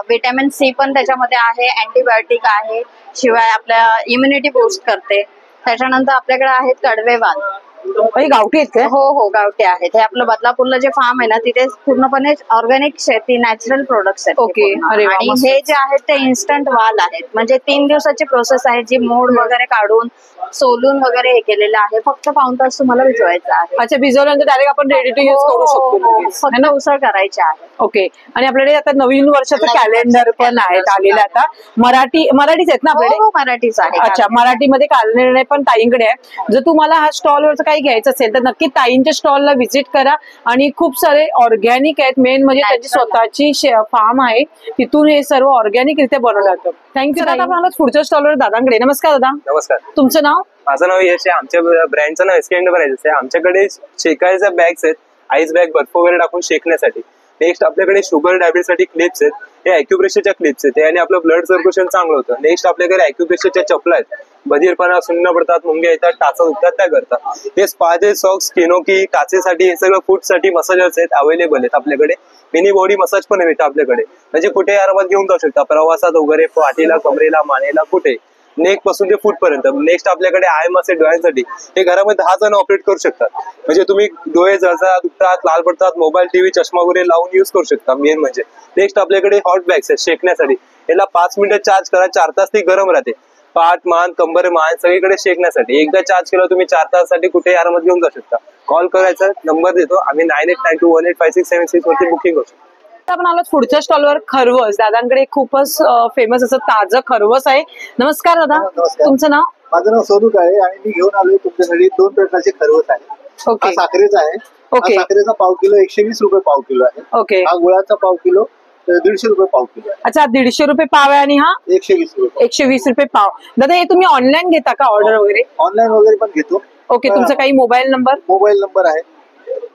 Speaker 8: व्हिटॅमिन सी पण त्याच्यामध्ये आहे, अँटीबायोटिक आहे, शिवाय आपल्या इम्युनिटी बूस्ट करते. त्याच्यानंतर आपल्याकडे आहेत कडवेवाल.
Speaker 1: गावठी आहेत काय?
Speaker 8: हो हो, गावठी आहेत. हे आपलं बदलापूरला जे फार्म आहे ना, तिथे पूर्णपणे ऑर्गॅनिक शेती, नॅचरल प्रोडक्ट्स आहेत.
Speaker 1: ओके.
Speaker 8: हे पूर्ण.
Speaker 1: अरे वा,
Speaker 8: आणि
Speaker 1: मस्त.
Speaker 8: हे जे आहेत ते इन्स्टंट वाल आहेत. म्हणजे 3 दिवसाची प्रोसेस आहे, जी मोड वगैरे काढून सोलून वगैरे हे केलेलं आहे. फक्त पाऊण तास तुम्हाला भिजवायचं आहे.
Speaker 1: अच्छा, भिजवल्यानंतर डायरेक्ट आपण रेडी टू यूज करू शकतो
Speaker 8: हो, हो,
Speaker 1: लगेच.
Speaker 8: फक्त उसळ करायची आहे.
Speaker 1: ओके. आणि आपल्याकडे आता नवीन वर्षाचं
Speaker 8: नवीन
Speaker 1: कॅलेंडर
Speaker 8: वर्षाचं
Speaker 1: पण आहेत
Speaker 8: calendar
Speaker 1: आलेलं आता. मराठीच आहेत ना आपल्याकडे?
Speaker 8: हो, मराठीच आहे.
Speaker 1: अच्छा, मराठीमध्ये कॅलेंडर पण ताईंकडे आहे. जर तुम्हाला हा स्टॉलवरचं काही घ्यायचं असेल तर नक्की ताईंच्या स्टॉलला व्हिजिट करा. आणि खूप सारे ऑर्गॅनिक आहेत. मेन म्हणजे त्यांची स्वतःची फार्म आहे, तिथून हे सर्व ऑर्गॅनिक रित्या बनवलं जातं. थँक्यू. आता आपण आलो पुढच्या स्टॉलवर दादांकडे. नमस्कार दादा,
Speaker 9: नमस्कार,
Speaker 1: तुमचं नाव?
Speaker 9: माझं नाव यश आहे. आमच्या ब्रँडचं नाव एसके एंटरप्राइजेस आहे. आमच्याकडे शेकायच्या बॅग्स आहेत, आईस बॅग, बर्फ वगैरे टाकून शेकण्यासाठी. नेक्स्ट आपल्याकडे शुगर डायबिटीस साठी क्लिप्स आहेत. हे अॅक्युप्रेशरच्या क्लिप्स आहेत आणि आपलं ब्लड सर्क्युलेशन चांगलं होतं. नेक्स्ट आपल्याकडे अॅक्युप्रेशरच्या चपला आहेत. बधीरपणा, सुन्न पडतात, मुंग्या येतात, टाचा दुखतात, त्या करतात. हे स्पाचे सॉक्स, किनोकी, टाचेसाठी, हे सगळं फूडसाठी मसाजर्स आहेत, अवेलेबल आहेत आपल्याकडे. मिनी बॉडी मसाज पण मिळतं आपल्याकडे. म्हणजे कुठे आरामात घेऊन जाऊ शकता, प्रवासात वगैरे, पाठीला, कमरेला, मानेला, कुठे, नेक पासून ते फूट पर्यंत. नेक्स्ट आपल्याकडे आयम असेल डोळ्यांसाठी. हे घरामध्ये 10 जण ऑपरेट करू शकतात. म्हणजे तुम्ही डोळे जळतात, दुखतात, लाल पडतात, मोबाईल, टीव्ही, चष्मा वगैरे लावून युज करू शकता. मेन म्हणजे नेक्स्ट आपल्याकडे हॉट बॅग्स आहेत शेकण्यासाठी. याला 5 मिनिटं चार्ज करा, 4 तास ती गरम राहते. पाठ, मान, कंबर, मान सगळीकडे शेकण्यासाठी. एकदा चार्ज केलं तुम्ही 4 तासासाठी कुठेही आरामात घेऊन जाऊ शकता. कॉल करायचा, नंबर देतो आम्ही 9892185676 वरती बुकिंग करू शकतो.
Speaker 1: आपण आलो पुढच्या स्टॉलवर. खरवस, दादांकडे खूपच फेमस असं ताजं खरवस आहे. नमस्कार दादा,
Speaker 10: नमस्कार.
Speaker 1: तुमचं नाव?
Speaker 10: माझं नाव स्वरूप आहे आणि मी घेऊन आलोय तुमच्यासाठी 2 प्रकारचे खरवस आहे.
Speaker 1: ओके.
Speaker 10: हा साखरेचा आहे.
Speaker 1: ओके.
Speaker 10: हा साखरेचा पाव किलो 120 रुपये पाव किलो आहे.
Speaker 1: ओके.
Speaker 10: हा गुळाचा पाव किलो 150 रुपये पाव किलो आहे.
Speaker 1: अच्छा, 150 रुपये पाव आहे आणि हा
Speaker 10: 120 रुपये.
Speaker 1: 120 रुपये पाव. दादा हे तुम्ही ऑनलाईन घेता का ऑर्डर वगैरे?
Speaker 10: ऑनलाईन वगैरे पण घेतो.
Speaker 1: ओके. तुमचा काही मोबाईल नंबर?
Speaker 10: मोबाईल नंबर आहे.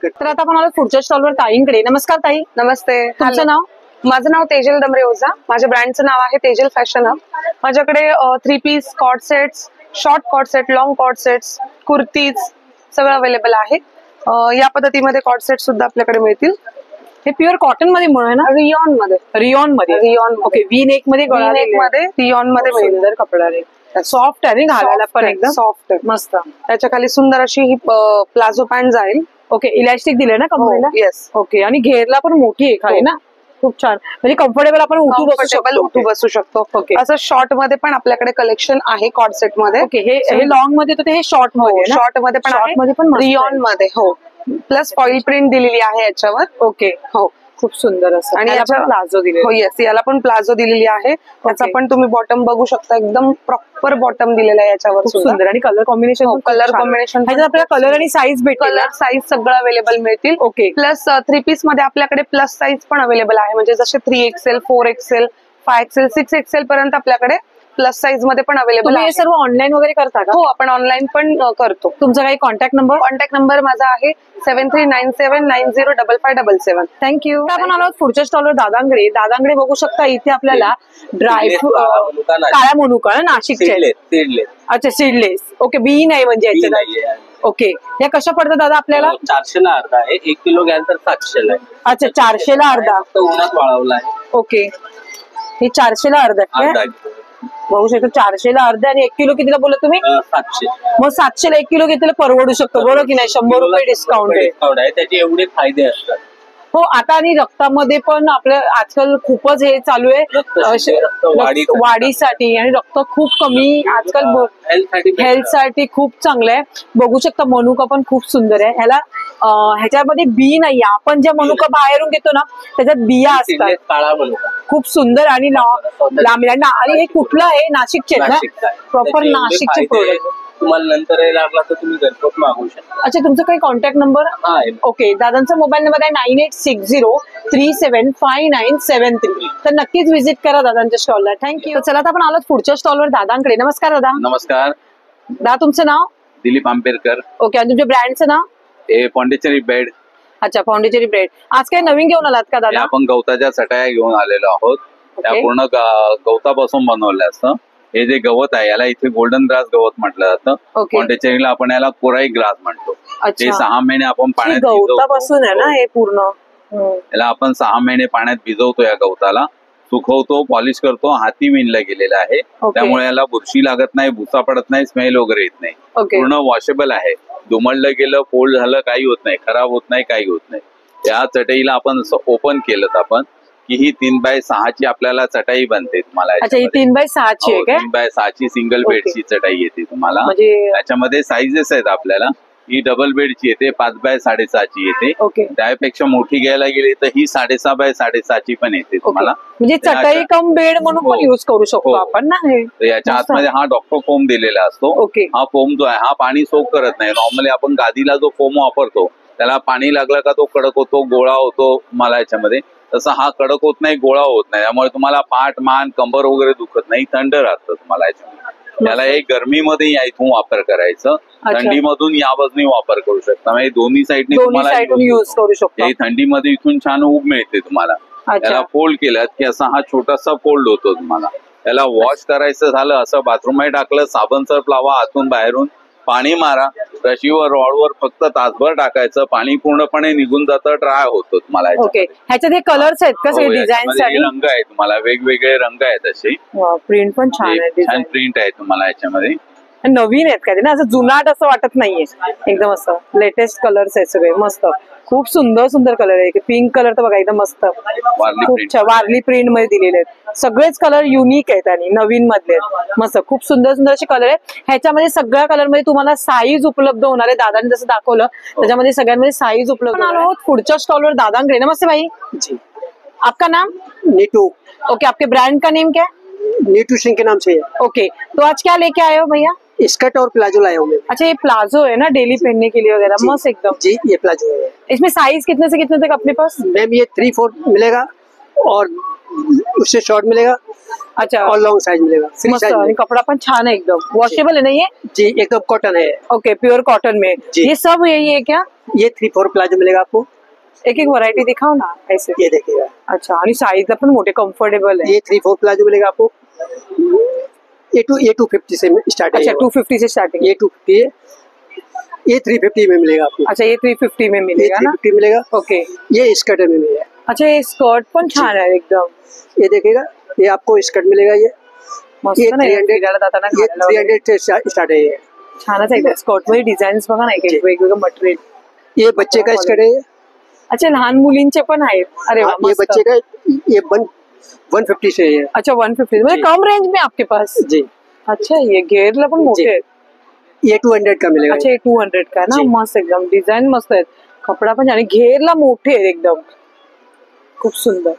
Speaker 1: तर आता आपण आलो पुढच्या स्टॉलवर ताईंकडे. नमस्कार ताई,
Speaker 11: नमस्ते.
Speaker 1: तुमचं नाव?
Speaker 11: माझं नाव तेजल डमरे ओझा. माझ्या ब्रँडचं नाव आहे तेजल फॅशन हब. माझ्याकडे 3 piece coat sets, short coat set, long coat sets, kurtis सगळं अवेलेबल आहे. या पद्धतीमध्ये कॉट सेट सुद्धा आपल्याकडे मिळतील.
Speaker 1: हे प्युअर कॉटन मध्ये आहे ना?
Speaker 11: रियॉन मध्ये
Speaker 1: रियॉन ओके वी नेक मध्ये
Speaker 11: मध्ये रियॉन मध्ये मिळेल.
Speaker 1: सुंदर कपडा आहे, सॉफ्ट आहे घालायला पण एकदम
Speaker 11: सॉफ्ट आहे.
Speaker 1: मस्त.
Speaker 11: त्याच्या खाली सुंदर अशी ही प्लाझो पॅन्ट जाईल.
Speaker 1: ओके इलास्टिक दिले ना कमरेला?
Speaker 11: येस.
Speaker 1: ओके आणि घेरला पण मोठी आहे खाली ना, खूप छान म्हणजे कम्फर्टेबल आपण
Speaker 11: उठू बसू शकतो.
Speaker 1: ओके
Speaker 11: असं शॉर्ट मध्ये पण आपल्याकडे कलेक्शन आहे कॉर्ड सेट मध्ये.
Speaker 1: ओके हे लॉंग मध्ये तर हे शॉर्ट मध्ये
Speaker 11: शॉर्ट मध्ये पण
Speaker 1: शॉर्ट मध्ये पण
Speaker 11: रियॉन मध्ये. हो प्लस फॉईल प्रिंट दिलेली आहे याच्यावर.
Speaker 1: ओके हो खूप सुंदर असं
Speaker 11: आणि
Speaker 1: याला प्लाझो दिले.
Speaker 11: हो येस याला पण प्लाझो दिलेली आहे. त्याचा पण तुम्ही बॉटम बघू शकता, एकदम प्रॉपर बॉटम दिलेला आहे याच्यावर.
Speaker 1: सुंदर आणि कलर कॉम्बिनेशन ह्याच्यात आपल्याला कलर आणि साईज भेटेल.
Speaker 11: कलर साईज सगळं अवेलेबल मिळतील.
Speaker 1: ओके
Speaker 11: प्लस 3 पीस मध्ये आपल्याकडे प्लस साईज पण अवेलेबल आहे, म्हणजे जसे 3XL 4XL 5XL 6XL पर्यंत आपल्याकडे प्लस साईज मध्ये पण अवेलेबल आहे.
Speaker 1: हे सर्व ऑनलाईन वगैरे करता का?
Speaker 11: हो आपण ऑनलाईन पण करतो.
Speaker 1: तुमचा काही कॉन्टॅक्ट नंबर
Speaker 11: माझा आहे 7397905577.
Speaker 1: थँक्यू. आपण आलो पुढच्या स्टॉलवर दादांकडे बघू शकता. इथे आपल्याला काळ्या मनुका नाशिकचे. अच्छा सीडलेस. ओके बी नाही म्हणजे याच्यात. ओके या कशा पडतात दादा आपल्याला?
Speaker 5: 400 ला अर्धा आहे, 1 किलो घ्याल तर 700 ला.
Speaker 1: अच्छा 400 ला अर्धा.
Speaker 5: उन्हात वाळवला आहे.
Speaker 1: ओके हे 400 ला अर्धा बघू शकतो. 400 ला अर्धा आणि 1 किलो कितीला बोलत तुम्ही?
Speaker 5: 700.
Speaker 1: मग 700 ला 1 किलो घेतलेलं परवडू शकतो बरोबर की नाही? 100 रुपये डिस्काउंट
Speaker 5: आहे, त्याचे एवढे फायदे असतात.
Speaker 1: हो आता आणि रक्तामध्ये पण आपलं आजकाल खूपच हे चालू आहे वाढीसाठी आणि रक्त खूप कमी आजकाल हेल्थ साठी खूप चांगलं आहे. बघू शकता मनुका पण खूप सुंदर आहे. ह्याच्यामध्ये बी नाही, आपण ज्या मनुका बाहेरून घेतो ना त्याच्यात बिया असतात.
Speaker 5: काळा मनुका
Speaker 1: खूप सुंदर आणि लांब. आणि हे कुठलं आहे? नाशिकचे ना? प्रॉपर नाशिकचे प्रोडक्ट.
Speaker 5: तुम्हाला नंतर लागला तर तुम्ही घरपोच मागवू शकता.
Speaker 1: अच्छा तुमचा काही कॉन्टॅक्ट नंबर? ओके दादांचा मोबाईल नंबर आहे 9860375973. तर नक्कीच व्हिजिट करा दादांच्या स्टॉलला. थँक्यू. चला आता आपण आलो पुढच्या स्टॉलवर दादांकडे. नमस्कार दादा.
Speaker 12: नमस्कार
Speaker 1: दादा तुमचं नाव?
Speaker 12: दिलीप आंबेडकर.
Speaker 1: ओके आणि तुमच्या ब्रँडचं नाव?
Speaker 12: हे पॉंडिचेरी ब्रेड.
Speaker 1: अच्छा पॉंडिचेरी ब्रेड. आज काय नवीन घेऊन आलात का दादा?
Speaker 12: आपण गवताच्या चटाया घेऊन आलेलो आहोत. त्या पूर्ण गवतापासून बनवल्या असतं. हे जे गवत आहे याला इथे गोल्डन ग्रास गवत म्हटलं जातं. पॉंडिचेरीला आपण याला कोराई ग्रास म्हणतो. ते 6 महिने आपण पाण्यात
Speaker 1: गवतापासून आहे ना हे पूर्ण?
Speaker 12: याला आपण 6 महिने पाण्यात भिजवतो, या गवताला सुकवतो, पॉलिश करतो. हाती विणला गेलेला आहे त्यामुळे याला बुरशी लागत नाही, भुसा पडत नाही, स्मेल वगैरे येत नाही. पूर्ण वॉशेबल आहे. दुमडलं गेलं, फोल्ड झालं, काही होत नाही, खराब होत नाही, काही होत नाही. या चटईला आपण असं ओपन केलं आपण की ही 3x6 ची आपल्याला चटाई बनते तुम्हाला.
Speaker 1: अच्छा ही 3x6 ची आहे का?
Speaker 12: 3x6 ची सिंगल बेडची चटाई येते तुम्हाला. त्याच्यामध्ये साईजेस आहेत आपल्याला. ही डबल बेडची येते, 5x6.5 ची येते. त्यापेक्षा मोठी घ्यायला गेली तर ही 6.5x6.5 ची पण येते तुम्हाला.
Speaker 1: म्हणजे चटाई कम बेड म्हणून पण युज करू शकतो आपण ना.
Speaker 12: याच्या आतमध्ये हा डॉक्टर फोम दिलेला असतो. हा फोम जो आहे हा पाणी सोक करत नाही. नॉर्मली आपण गादीला जो फोम वापरतो त्याला पाणी लागलं का तो कडक होतो, गोळा होतो मला याच्यामध्ये. तसं हा कडक होत नाही, गोळा होत नाही. त्यामुळे तुम्हाला पाठ, मान, कंबर वगैरे दुखत नाही, थंड राहतं तुम्हाला याच्यामध्ये. याला एक गरमीमध्ये या इथून वापर करायचं, थंडीमधून या बाजूने वापर करू शकता. म्हणजे दोन्ही साईडने तुम्हाला
Speaker 1: युज करू शकता.
Speaker 12: थंडीमध्ये इथून छान ऊब मिळते तुम्हाला. याला फोल्ड केलं की असा हा छोटासा फोल्ड होतो तुम्हाला. याला वॉश करायचं झालं असं बाथरूममध्ये टाकलं, साबण सर्फ लावा, आतून बाहेरून पाणी मारा, रशीवर रॉडवर फक्त तासभर टाकायचं, पाणी पूर्णपणे निघून जातं, ड्राय होतं तुम्हाला.
Speaker 1: ह्याच्यात हे कलर्स आहेत का डिझाईन?
Speaker 12: रंग आहे तुम्हाला, वेगवेगळे रंग आहेत असे.
Speaker 1: प्रिंट पण छान आहे,
Speaker 12: छान प्रिंट आहे तुम्हाला याच्यामध्ये.
Speaker 1: नवीन आहेत का ते ना, असं जुनाट असं वाटत नाहीये, एकदम असं लेटेस्ट कलर्स आहेत सगळे. मस्त खूप सुंदर सुंदर कलर आहे. पिंक कलर तर बघा एकदम मस्त, खूप छान वारली प्रिंट मध्ये दिलेले आहेत. सगळेच कलर युनिक आहेत आणि नवीन मधले आहेत. मस्त खूप सुंदर सुंदर असे कलर आहेत. ह्याच्यामध्ये सगळ्या कलर मध्ये तुम्हाला साईज उपलब्ध होणार आहे. दादाने जसं दाखवलं त्याच्यामध्ये सगळ्यांमध्ये साईज उपलब्ध होणार आहे. पुढच्या स्टॉलवर दादांकडे. नमस्ते भाई जी, आपका नाम?
Speaker 13: नीटू.
Speaker 1: ओके, आपके ब्रांड का नेम क्या है?
Speaker 13: नीटू सिंह के नाम से है।
Speaker 1: ओके, तो आज क्या लेके आए हो भैया?
Speaker 13: स्कर्ट और प्लाजो लाया हूँ मैं।
Speaker 1: अच्छा, ये प्लाजो है ना, डेली पहनने के लिए वगैरह, मस्त एकदम।
Speaker 13: जी, ये प्लाजो है।
Speaker 1: इसमें साइज कितने से कितने तक अपने पास?
Speaker 13: मैम ये 3/4 मिलेगा और उससे शॉर्ट मिलेगा।
Speaker 1: अच्छा,
Speaker 13: और लॉन्ग साइज मिलेगा।
Speaker 1: मस्त, आणि कपड़ा पण छान है एकदम, वॉशेबल है ना ये?
Speaker 13: जी, एकदम कॉटन है।
Speaker 1: ओके, प्योर कॉटन में। ये सब यही है क्या?
Speaker 13: ये 3/4 प्लाजो मिलेगा आपको।
Speaker 1: एक एक वैरायटी दिखाओ ना ऐसे।
Speaker 13: ये देखिएगा।
Speaker 1: अच्छा, आणि साइज पण मोठे कम्फर्टेबल है।
Speaker 13: ये 3/4 प्लाजो मिलेगा आपको। ये 250 से स्टार्ट है।
Speaker 1: अच्छा, 250 से स्टार्टिंग।
Speaker 13: ये 250 है। ये 350 में मिलेगा आपको।
Speaker 1: अच्छा, ये 350 में मिलेगा ना?
Speaker 13: 350 मिलेगा।
Speaker 1: ओके,
Speaker 13: ये स्कर्ट में मिलेगा।
Speaker 1: अच्छा, ये स्कर्ट पण छान आहे एकदम.
Speaker 13: ये देखिएगा, ये आपको स्कर्ट मिलेगा, ये
Speaker 1: मस्त ना,
Speaker 13: 300
Speaker 1: फिरायला जाताना
Speaker 13: ये
Speaker 1: घालायला वगैरे.
Speaker 13: 300 से स्टार्ट है ये.
Speaker 1: छानच आहे एकदम. स्कर्ट मध्ये डिझाईन्स बघा ना, एक वेगवेगळं मटेरियल.
Speaker 13: ये बच्चे का स्कर्ट है.
Speaker 1: अच्छा, लहान मुलींचे पण आहेत. अरे वा,
Speaker 13: ये
Speaker 1: मस्त.
Speaker 13: बच्चे का, ये 150 से है.
Speaker 1: अच्छा, 150 म्हणजे कम रेंज में आपके पास.
Speaker 13: जी.
Speaker 1: अच्छा, ये घेरला पण मोठे आहेत.
Speaker 13: ये 200 का मिलेगा.
Speaker 1: अच्छा, ये 200 का ना. मस्त एकदम, डिझाईन मस्त आहेत, कपडा पण. आणि घेरला मोठे आहेत एकदम, खूप सुंदर.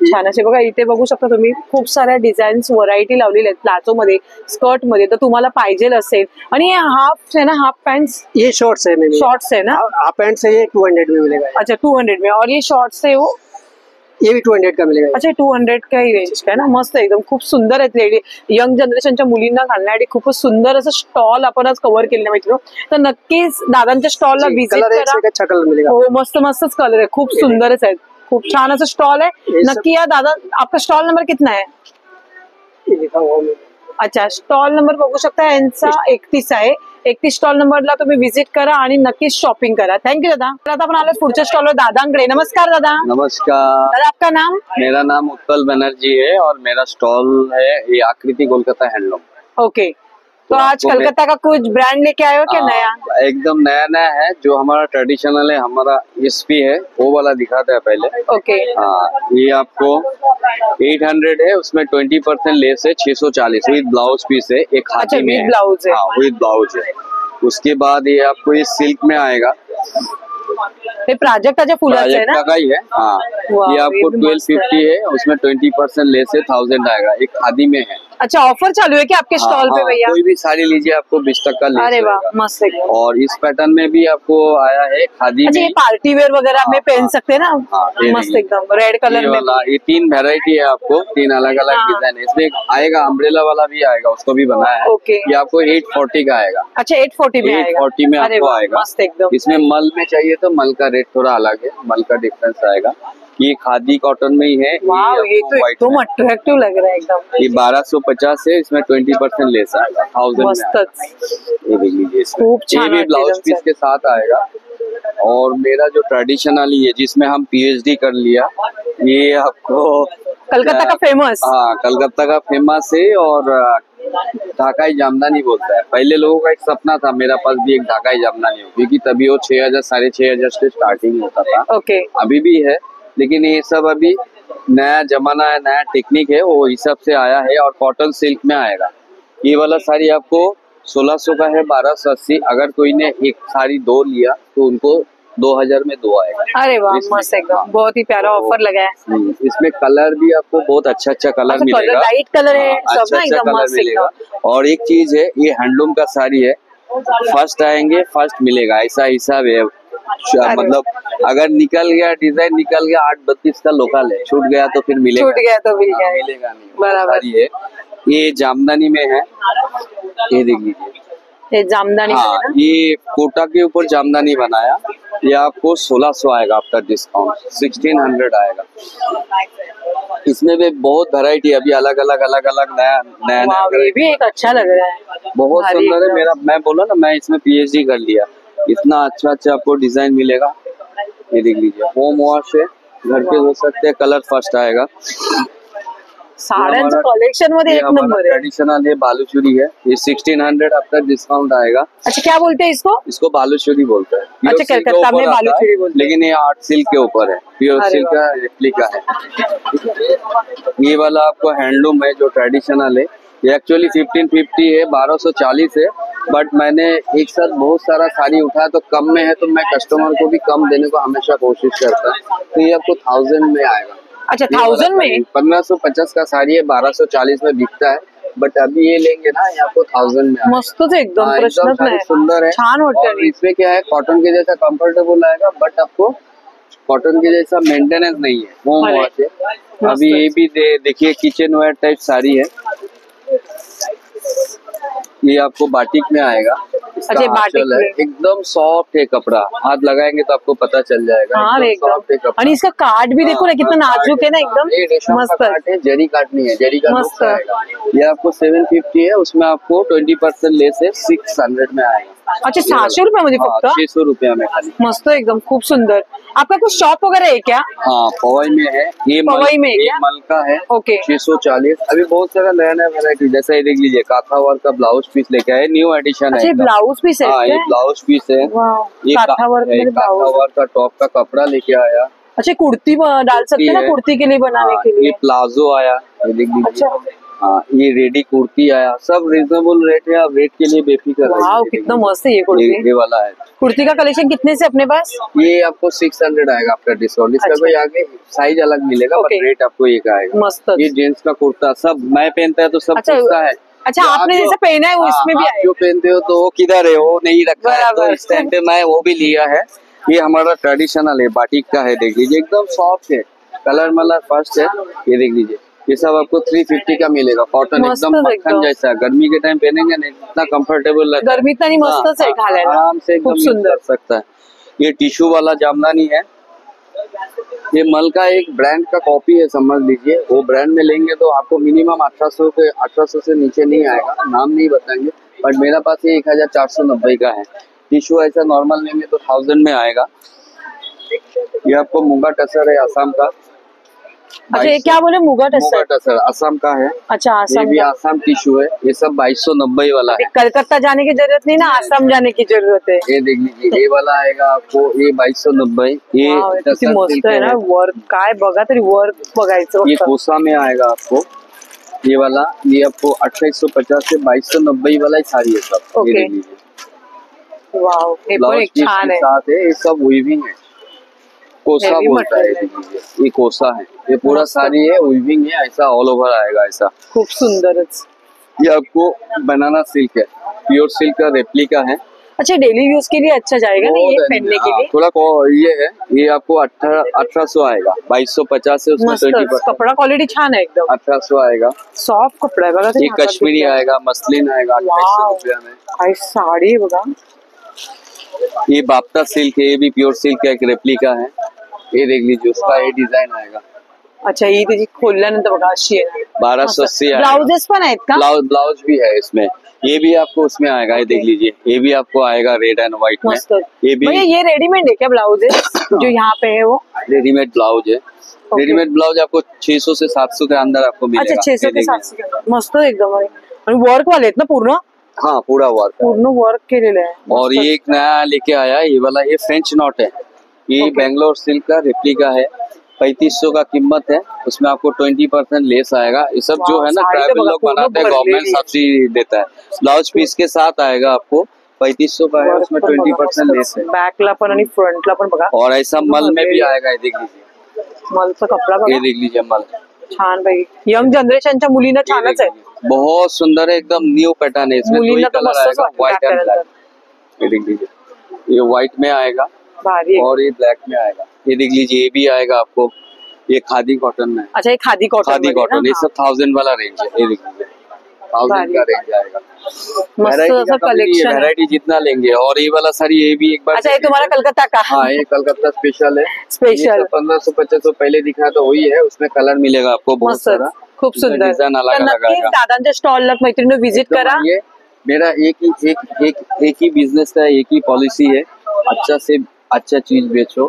Speaker 1: छान असे बघा, इथे बघू शकता तुम्ही खूप साऱ्या डिझाईन्स व्हरायटी लावलेल्या आहेत प्लाझो मध्ये, स्कर्ट मध्ये. तर तुम्हाला पाहिजे असेल. आणि हाफ है ना, हाफ पैंट्स.
Speaker 13: ये शॉर्ट्स है.
Speaker 1: शॉर्ट्स है ना.
Speaker 13: हाफ पैंट से ये 200 में मिलेगा.
Speaker 1: अच्छा, 200 में. और ये शॉर्ट्स है वो,
Speaker 13: ये भी 200 का मिलेगा.
Speaker 1: अच्छा, 200 का ही रेंज का ना. मस्त एकदम, खूप सुंदर आहेत. लेडी यंग जनरेशनच्या मुलींना घालण्यासाठी खूपच सुंदर असं स्टॉल आपण आज कव्हर केलेलं माहिती. तर नक्कीच दादांच्या स्टॉलला व्हिजिट करा.
Speaker 13: अच्छा कलर मिलेगा.
Speaker 1: हो, मस्त मस्तच कलर आहे, खूप सुंदरच आहेत. खूप छान असं स्टॉल आहे. नक्की या दादा. आपका स्टॉल नंबर कितना है. अच्छा, स्टॉल नंबर बघू शकता यांचा 31 आहे. 31 स्टॉल नंबरला तुम्ही व्हिजिट करा आणि नक्कीच शॉपिंग करा. थँक्यू दादा. तर आता आपण आलो पुढच्या स्टॉलवर दादांकडे. नमस्कार दादा.
Speaker 14: नमस्कार.
Speaker 1: दादा, आपका नाम.
Speaker 14: मेरा नाम उत्पल बनर्जी है और मेरा स्टॉल है ये आकृति कोलकाता हैंडलूम.
Speaker 1: ओके, तो आज कलकत्ता का कुछ ब्रांड लेके आए हो क्या नया.
Speaker 14: एकदम नया नया है, जो हमारा ट्रेडिशनल है, हमारा एसपी है, वो वाला दिखाता है पहले.
Speaker 1: ओके.
Speaker 14: हाँ, ये आपको 800 है, उसमें 20% लेस है, 640 विद ब्लाउज पीस है. एक हाथी में है.
Speaker 1: ब्लाउज है.
Speaker 14: हाँ, विद ब्लाउज है. उसके बाद ये आपको ये सिल्क में आएगा.
Speaker 1: हे प्राजक्ताच्या फुलाचं आहे ना.
Speaker 14: का ही है. हाँ, ये आपको 1250 है, उसमें 20% लेस है, 1000 आएगा. एक खादी में है.
Speaker 1: अच्छा, ऑफर चालू है क्या आपके स्टॉल पे भैया.
Speaker 14: कोई भी साड़ी लीजिए आपको 20% का लेस.
Speaker 1: अरे वाह, मस्त एकदम.
Speaker 14: और इस पैटर्न में भी आपको आया है खादी
Speaker 1: अच्छा,
Speaker 14: में.
Speaker 1: ये पार्टी वेयर वगैरह में पहन सकते हैं ना. मस्त एकदम, रेड कलर में.
Speaker 14: ये 3 वेराइटी है आपको, 3 अलग अलग डिजाइन है. इसमें आएगा अम्ब्रेला वाला भी आएगा, उसको भी बनाया है.
Speaker 1: ओके.
Speaker 14: ये आपको 840 का आएगा.
Speaker 1: अच्छा, 840 में आएगा.
Speaker 14: 840 में आपको आएगा.
Speaker 1: मस्त एकदम.
Speaker 14: इसमें मल में चाहिए तो मल का रेट थोड़ा अलग है, मल का डिफरेंस आएगा. ये खादी कॉटन में ही है.
Speaker 1: वाह, ये तो एकदम अट्रैक्टिव लग रहा है एकदम.
Speaker 14: ये 1250 है, इसमें 20% लेस आएगा, 1000 में. ये देख लीजिए, ये भी ब्लाउज पीस के साथ आएगा. और मेरा जो ट्रेडिशनल है, जिसमें हम PhD कर लिया, ये आपको
Speaker 1: कलकत्ता का फेमस.
Speaker 14: हाँ, कलकत्ता का फेमस है. और ढाकाई जामदानी बोलता है. पहले लोगों का एक सपना था, मेरा पास भी एक ढाकाई जामदानी हो, क्योंकि तभी वो 6000 6500 से स्टार्टिंग होता था.
Speaker 1: ओके.
Speaker 14: अभी भी है, लेकिन ये सब अभी नया जमाना है, नया टेक्निक है, वो हिसाब से आया है. और कॉटन सिल्क में आएगा. ये वाला साड़ी आपको 1600 का है, 1280. अगर कोई ने एक साड़ी 2 लिया तो उनको 2000 में 2 आएगा.
Speaker 1: अरे वाह, मस्त एकदम, बहुत ही प्यारा ऑफर लगा है.
Speaker 14: इसमें कलर भी आपको बहुत अच्छा कलर मिलेगा.
Speaker 1: लाइट कलर है, सब ना
Speaker 14: अच्छा
Speaker 1: एकदम
Speaker 14: कलर
Speaker 1: मस्त
Speaker 14: मिलेगा.
Speaker 1: एकदम.
Speaker 14: और एक चीज है, ये हैंडलूम का साड़ी है, फर्स्ट आएंगे फर्स्ट मिलेगा, ऐसा हिसाब है. मतलब अगर निकल गया, डिजाइन निकल गया, 832 का लोकल है, छूट गया तो फिर मिलेगा.
Speaker 1: छूट गया तो मिलेगा
Speaker 14: नहीं.
Speaker 1: बराबर.
Speaker 14: ये जामदानी में है, ये देख लीजिए.
Speaker 1: ये जामदानी.
Speaker 14: हाँ, ये कोटा के ऊपर जामदानी बनाया. ये आपको 1600 आएगा आफ्टर डिस्काउंट, 1600 आएगा. इसमें भी बहुत वैरायटी, अभी अलग अलग नया.
Speaker 1: ये भी एक अच्छा लग रहा है,
Speaker 14: बहुत सुंदर है. मेरा, मैं बोला ना, मैं इसमें PhD कर लिया. इतना अच्छा आपको डिजाइन मिलेगा. ये देख लीजिए, होम वॉश है, घर पे धो सकते हैं. कलर फर्स्ट आएगा.
Speaker 1: साड्यांचं कलेक्शन मध्ये एक नंबर है.
Speaker 14: ट्रेडिशनल है, बालूचूरी है. ये 1600 आपका डिस्काउंट आएगा.
Speaker 1: अच्छा, क्या बोलते हैं इसको.
Speaker 14: इसको बालूचूरी बोलते हैं.
Speaker 1: अच्छा, कलकत्ता में बालूचूरी बोलते हैं,
Speaker 14: लेकिन ये आर्ट सिल्क के ऊपर है, प्योर सिल्क का रेप्लिका है. ये वाला आपको हैंडलूम है, जो ट्रेडिशनल है. ये एक्चुअली 1550 है, 1240 है. बट मैंने एक साथ बहुत सारा साड़ी उठाया तो कम में है, तो मैं कस्टमर को भी कम देने को हमेशा कोशिश करता. तो ये आपको 1000 में आएगा.
Speaker 1: अच्छा, 1000 में.
Speaker 14: 1550 का साड़ी है, 1240 में बिकता है. बट अभी ये लेंगे ना, ये आपको 1000 में.
Speaker 1: मस्तच एकदम, प्रश्नच नाही.
Speaker 14: सुंदर है,
Speaker 1: छान वाटतं.
Speaker 14: इसमें क्या है, कॉटन के जैसा कंफर्टेबल आएगा, बट आपको कॉटन के जैसा मेंटेनेंस नहीं है, होम वॉश है. अभी ये भी देखिए, किचन वेयर टाइप साड़ी है. ये आपको बाटिक में आएगा.
Speaker 1: अच्छा, बाटिक में
Speaker 14: एकदम सॉफ्ट है कपड़ा, हाथ लगाएंगे तो आपको पता चल जाएगा.
Speaker 1: हाँ, एकदम. और इसका कार्ड भी देखो ना, कितना नाजुक है ना, एकदम मस्त
Speaker 14: है. जरी काट नहीं है, जरी का मस्त आएगा. ये आपको 750 है, उसमें आपको 20% लेस है, 600 में आएगा.
Speaker 1: अच्छा 600 रुपए मध्ये फक्त
Speaker 14: 600 रुपया में खाली।
Speaker 1: मस्त एकदम खूप सुंदर। आपका कुछ शॉप वगैरह है क्या?
Speaker 14: हाँ पवई में है, ये
Speaker 1: पवई में है क्या?
Speaker 14: मल का है।
Speaker 1: ओके
Speaker 14: 640। अभी बहुत सारा नया नया वैरायटी, जैसा ये देख लीजिए काथा वर्क का ब्लाउज पीस लेके आए, न्यू एडिशन है।
Speaker 1: अच्छा ब्लाउज पीस है
Speaker 14: हाँ ये
Speaker 1: क्या?
Speaker 14: ब्लाउज पीस है। ये
Speaker 1: काथा वर्क में
Speaker 14: काथा वर्क का टॉप का कपड़ा लेके आया।
Speaker 1: अच्छा कुर्ती डाल सकते हैं ना, कुर्ती के लिए बनाने के लिए।
Speaker 14: ये प्लाजो आया, ये देख लीजिए।
Speaker 1: अच्छा
Speaker 14: हाँ ये रेडी कुर्ती आया, सब रिजनेबल रेट है, आप रेट के लिए बेफिक्र रहिए।
Speaker 1: वाह कितना मस्त है ये कुर्ती।
Speaker 14: ये वाला है।
Speaker 1: कुर्ती का कलेक्शन कितने से अपने पास?
Speaker 14: ये आपको 600 आएगा आफ्टर डिस्काउंट। इसका कोई आगे साइज अलग मिलेगा, बट रेट आपको एक आएगा।
Speaker 1: मस्त।
Speaker 14: ये जेंट्स का कुर्ता सब मैं पहनता है तो सब पूछता है।
Speaker 1: अच्छा आपने जैसा पहना है वो इसमें भी
Speaker 14: जो पहनते हो तो वो किधर है, वो नहीं रखा है, तो इस टाइम पे मैं वो भी लिया है। ये हमारा ट्रेडिशनल है, बाटिक का है, देख लीजिए एकदम सॉफ्ट है, कलर मला फर्स्ट है। ये देख लीजिए, ये सब आपको 350 का मिलेगा, कॉटन एकदम मक्खन जैसा। गर्मी के टाइम पहनेंगे ना इतना कंफर्टेबल लगता है,
Speaker 1: गर्मी इतना नहीं मस्त है घालायला,
Speaker 14: आराम से एकदम सुंदर सकता है। ये टिश्यू वाला जामदानी है, ये मल का एक ब्रांड का कॉपी है समझ लीजिए। वो ब्रांड में लेंगे तो आपको मिनिमम 1800 से नीचे नहीं आएगा, नाम नहीं बताएंगे, बट मेरा पास ये 1490 का है। टिश्यू ऐसा नॉर्मल लेंगे तो 1000 में आएगा। ये आपको मूंगा टसर है असम का।
Speaker 1: अच्छा ये क्या बोले मुगा
Speaker 14: टसर असम का है।
Speaker 1: अच्छा
Speaker 14: ये
Speaker 1: आसाम
Speaker 14: भी आसाम टिश्यू है। ये सब 2290 वाला है।
Speaker 1: कलकत्ता जाने की जरूरत नहीं ना, आसाम जाने की जरूरत है।
Speaker 14: ये देख लीजिए, ये वाला आएगा आपको, ये 2290। ये
Speaker 1: किती मस्त है ना वर्क, काय बघा तरी वर्क बघायचं।
Speaker 14: ये कोसा में आएगा आपको, ये वाला, ये आपको 2850 से 2290 वाला ही साड़ी है सब। ये देख लीजिए,
Speaker 1: वाह ये पण एक छान है।
Speaker 14: साथ है, ये सब वीविंग है, कोसा बोलता है। ये कोसा है, ये पूरा साड़ी है, वीविंग है, ऐसा ऑल ओवर आएगा ऐसा।
Speaker 1: खूप सुंदरच।
Speaker 14: ये आपको बनाना सिल्क है, प्योर सिल्क का रेप्लिका है।
Speaker 1: अच्छा डेली यूज के लिए अच्छा जाएगा ना ये पहनने के लिए?
Speaker 14: थोड़ा ये है, ये आपको 1800 आएगा, 2250 से उसमें 20%।
Speaker 1: कपड़ा क्वालिटी छान है एकदम,
Speaker 14: 1800 आएगा।
Speaker 1: सॉफ्ट कपड़ा है बघा।
Speaker 14: ये कश्मीरी आएगा, मसलिन आएगा 2800 रुपया में।
Speaker 1: काय साडी बघा।
Speaker 14: ये बाप्ता सिल्क है, ये भी प्योर सिल्क का एक रेप्लिका है। ये देख लीजिए, उसका ये डिजाइन आएगा।
Speaker 1: अच्छा ही त्याची खोलल्यानंतर बघा अशी आहे।
Speaker 14: 1280
Speaker 1: ब्लाउजेस पण आहेत का?
Speaker 14: ब्लाउज भी है इसमें, ये भी आपको उसमें आएगा। ये देख लीजिए, ये भी आपको आएगा रेड एंड व्हाइट में। ये भी
Speaker 1: ये रेडीमेड है क्या ब्लाउजेस जो यहाँ पे है वो?
Speaker 14: रेडीमेड ब्लाउज है। रेडीमेड ब्लाउज आपको 600 से 700 के अंदर आपको मिलेगा।
Speaker 1: अच्छा 600 से 700 मस्त एकदम आहे। आणि वर्क वाले आहेत ना पूर्ण?
Speaker 14: हाँ पूरा वर्क,
Speaker 1: पूर्ण वर्क केलेलं आहे।
Speaker 14: और ये एक नया लेके आया, ये वाला, ये फ्रेंच नॉट है। ये बेंगलोर सिल्क का रेप्लिका है, 3500 का कीमत है। उसमें आपको 20% लेस आएगा। ये सब जो है ना ट्राइबल लोग बनाते हैं, गवर्नमेंट सब्सिडी देता है। ब्लाउज पीस के साथ आएगा आपको, 3500 का है, उसमें 20% लेस है।
Speaker 1: बॅकला पण आणि फ्रंटला पण बघा।
Speaker 14: और ऐसा मल में भी आएगा, ये देख लीजिए,
Speaker 1: मलचा कपडा बघा,
Speaker 14: ये देख लीजिए मल।
Speaker 1: छान भाई, यंग जनरेशनच्या मुलींना छानच आहे,
Speaker 14: बहुत सुंदर है, एकदम न्यू पैटर्न है। इसमें दो ही कलर आएगा, व्हाइट एंड ब्लैक। ये देख लीजिए, ये व्हाइट में आएगा और ये ब्लैक में आएगा। ये देख लीजिए, ये भी आएगा आपको, ये खादी कॉटन में।
Speaker 1: अच्छा ये खादी कॉटन,
Speaker 14: ये सब 1000 वाला रेंज है। ये देख लीजिए, 1000 का रेंज आएगा।
Speaker 1: मस्त कलेक्शन,
Speaker 14: वैरायटी जितना लेंगे। और ये वाला साड़ी, ये भी एक बार।
Speaker 1: अच्छा ये तुम्हारा कलकत्ता का?
Speaker 14: हाँ ये कलकत्ता स्पेशल है।
Speaker 1: स्पेशल
Speaker 14: 1500-2500 पहले दिखा तो वही है, उसमें कलर मिलेगा आपको बहुत सारा,
Speaker 1: खूप सुंदर
Speaker 14: डिजाइन अलग अलग आएगा।
Speaker 1: दादांच्या स्टॉलला मैत्रिणी विजिट करा।
Speaker 14: ये मेरा एक ही बिजनेस का एक ही पॉलिसी है, अच्छा से अच्छा चीज बेचो,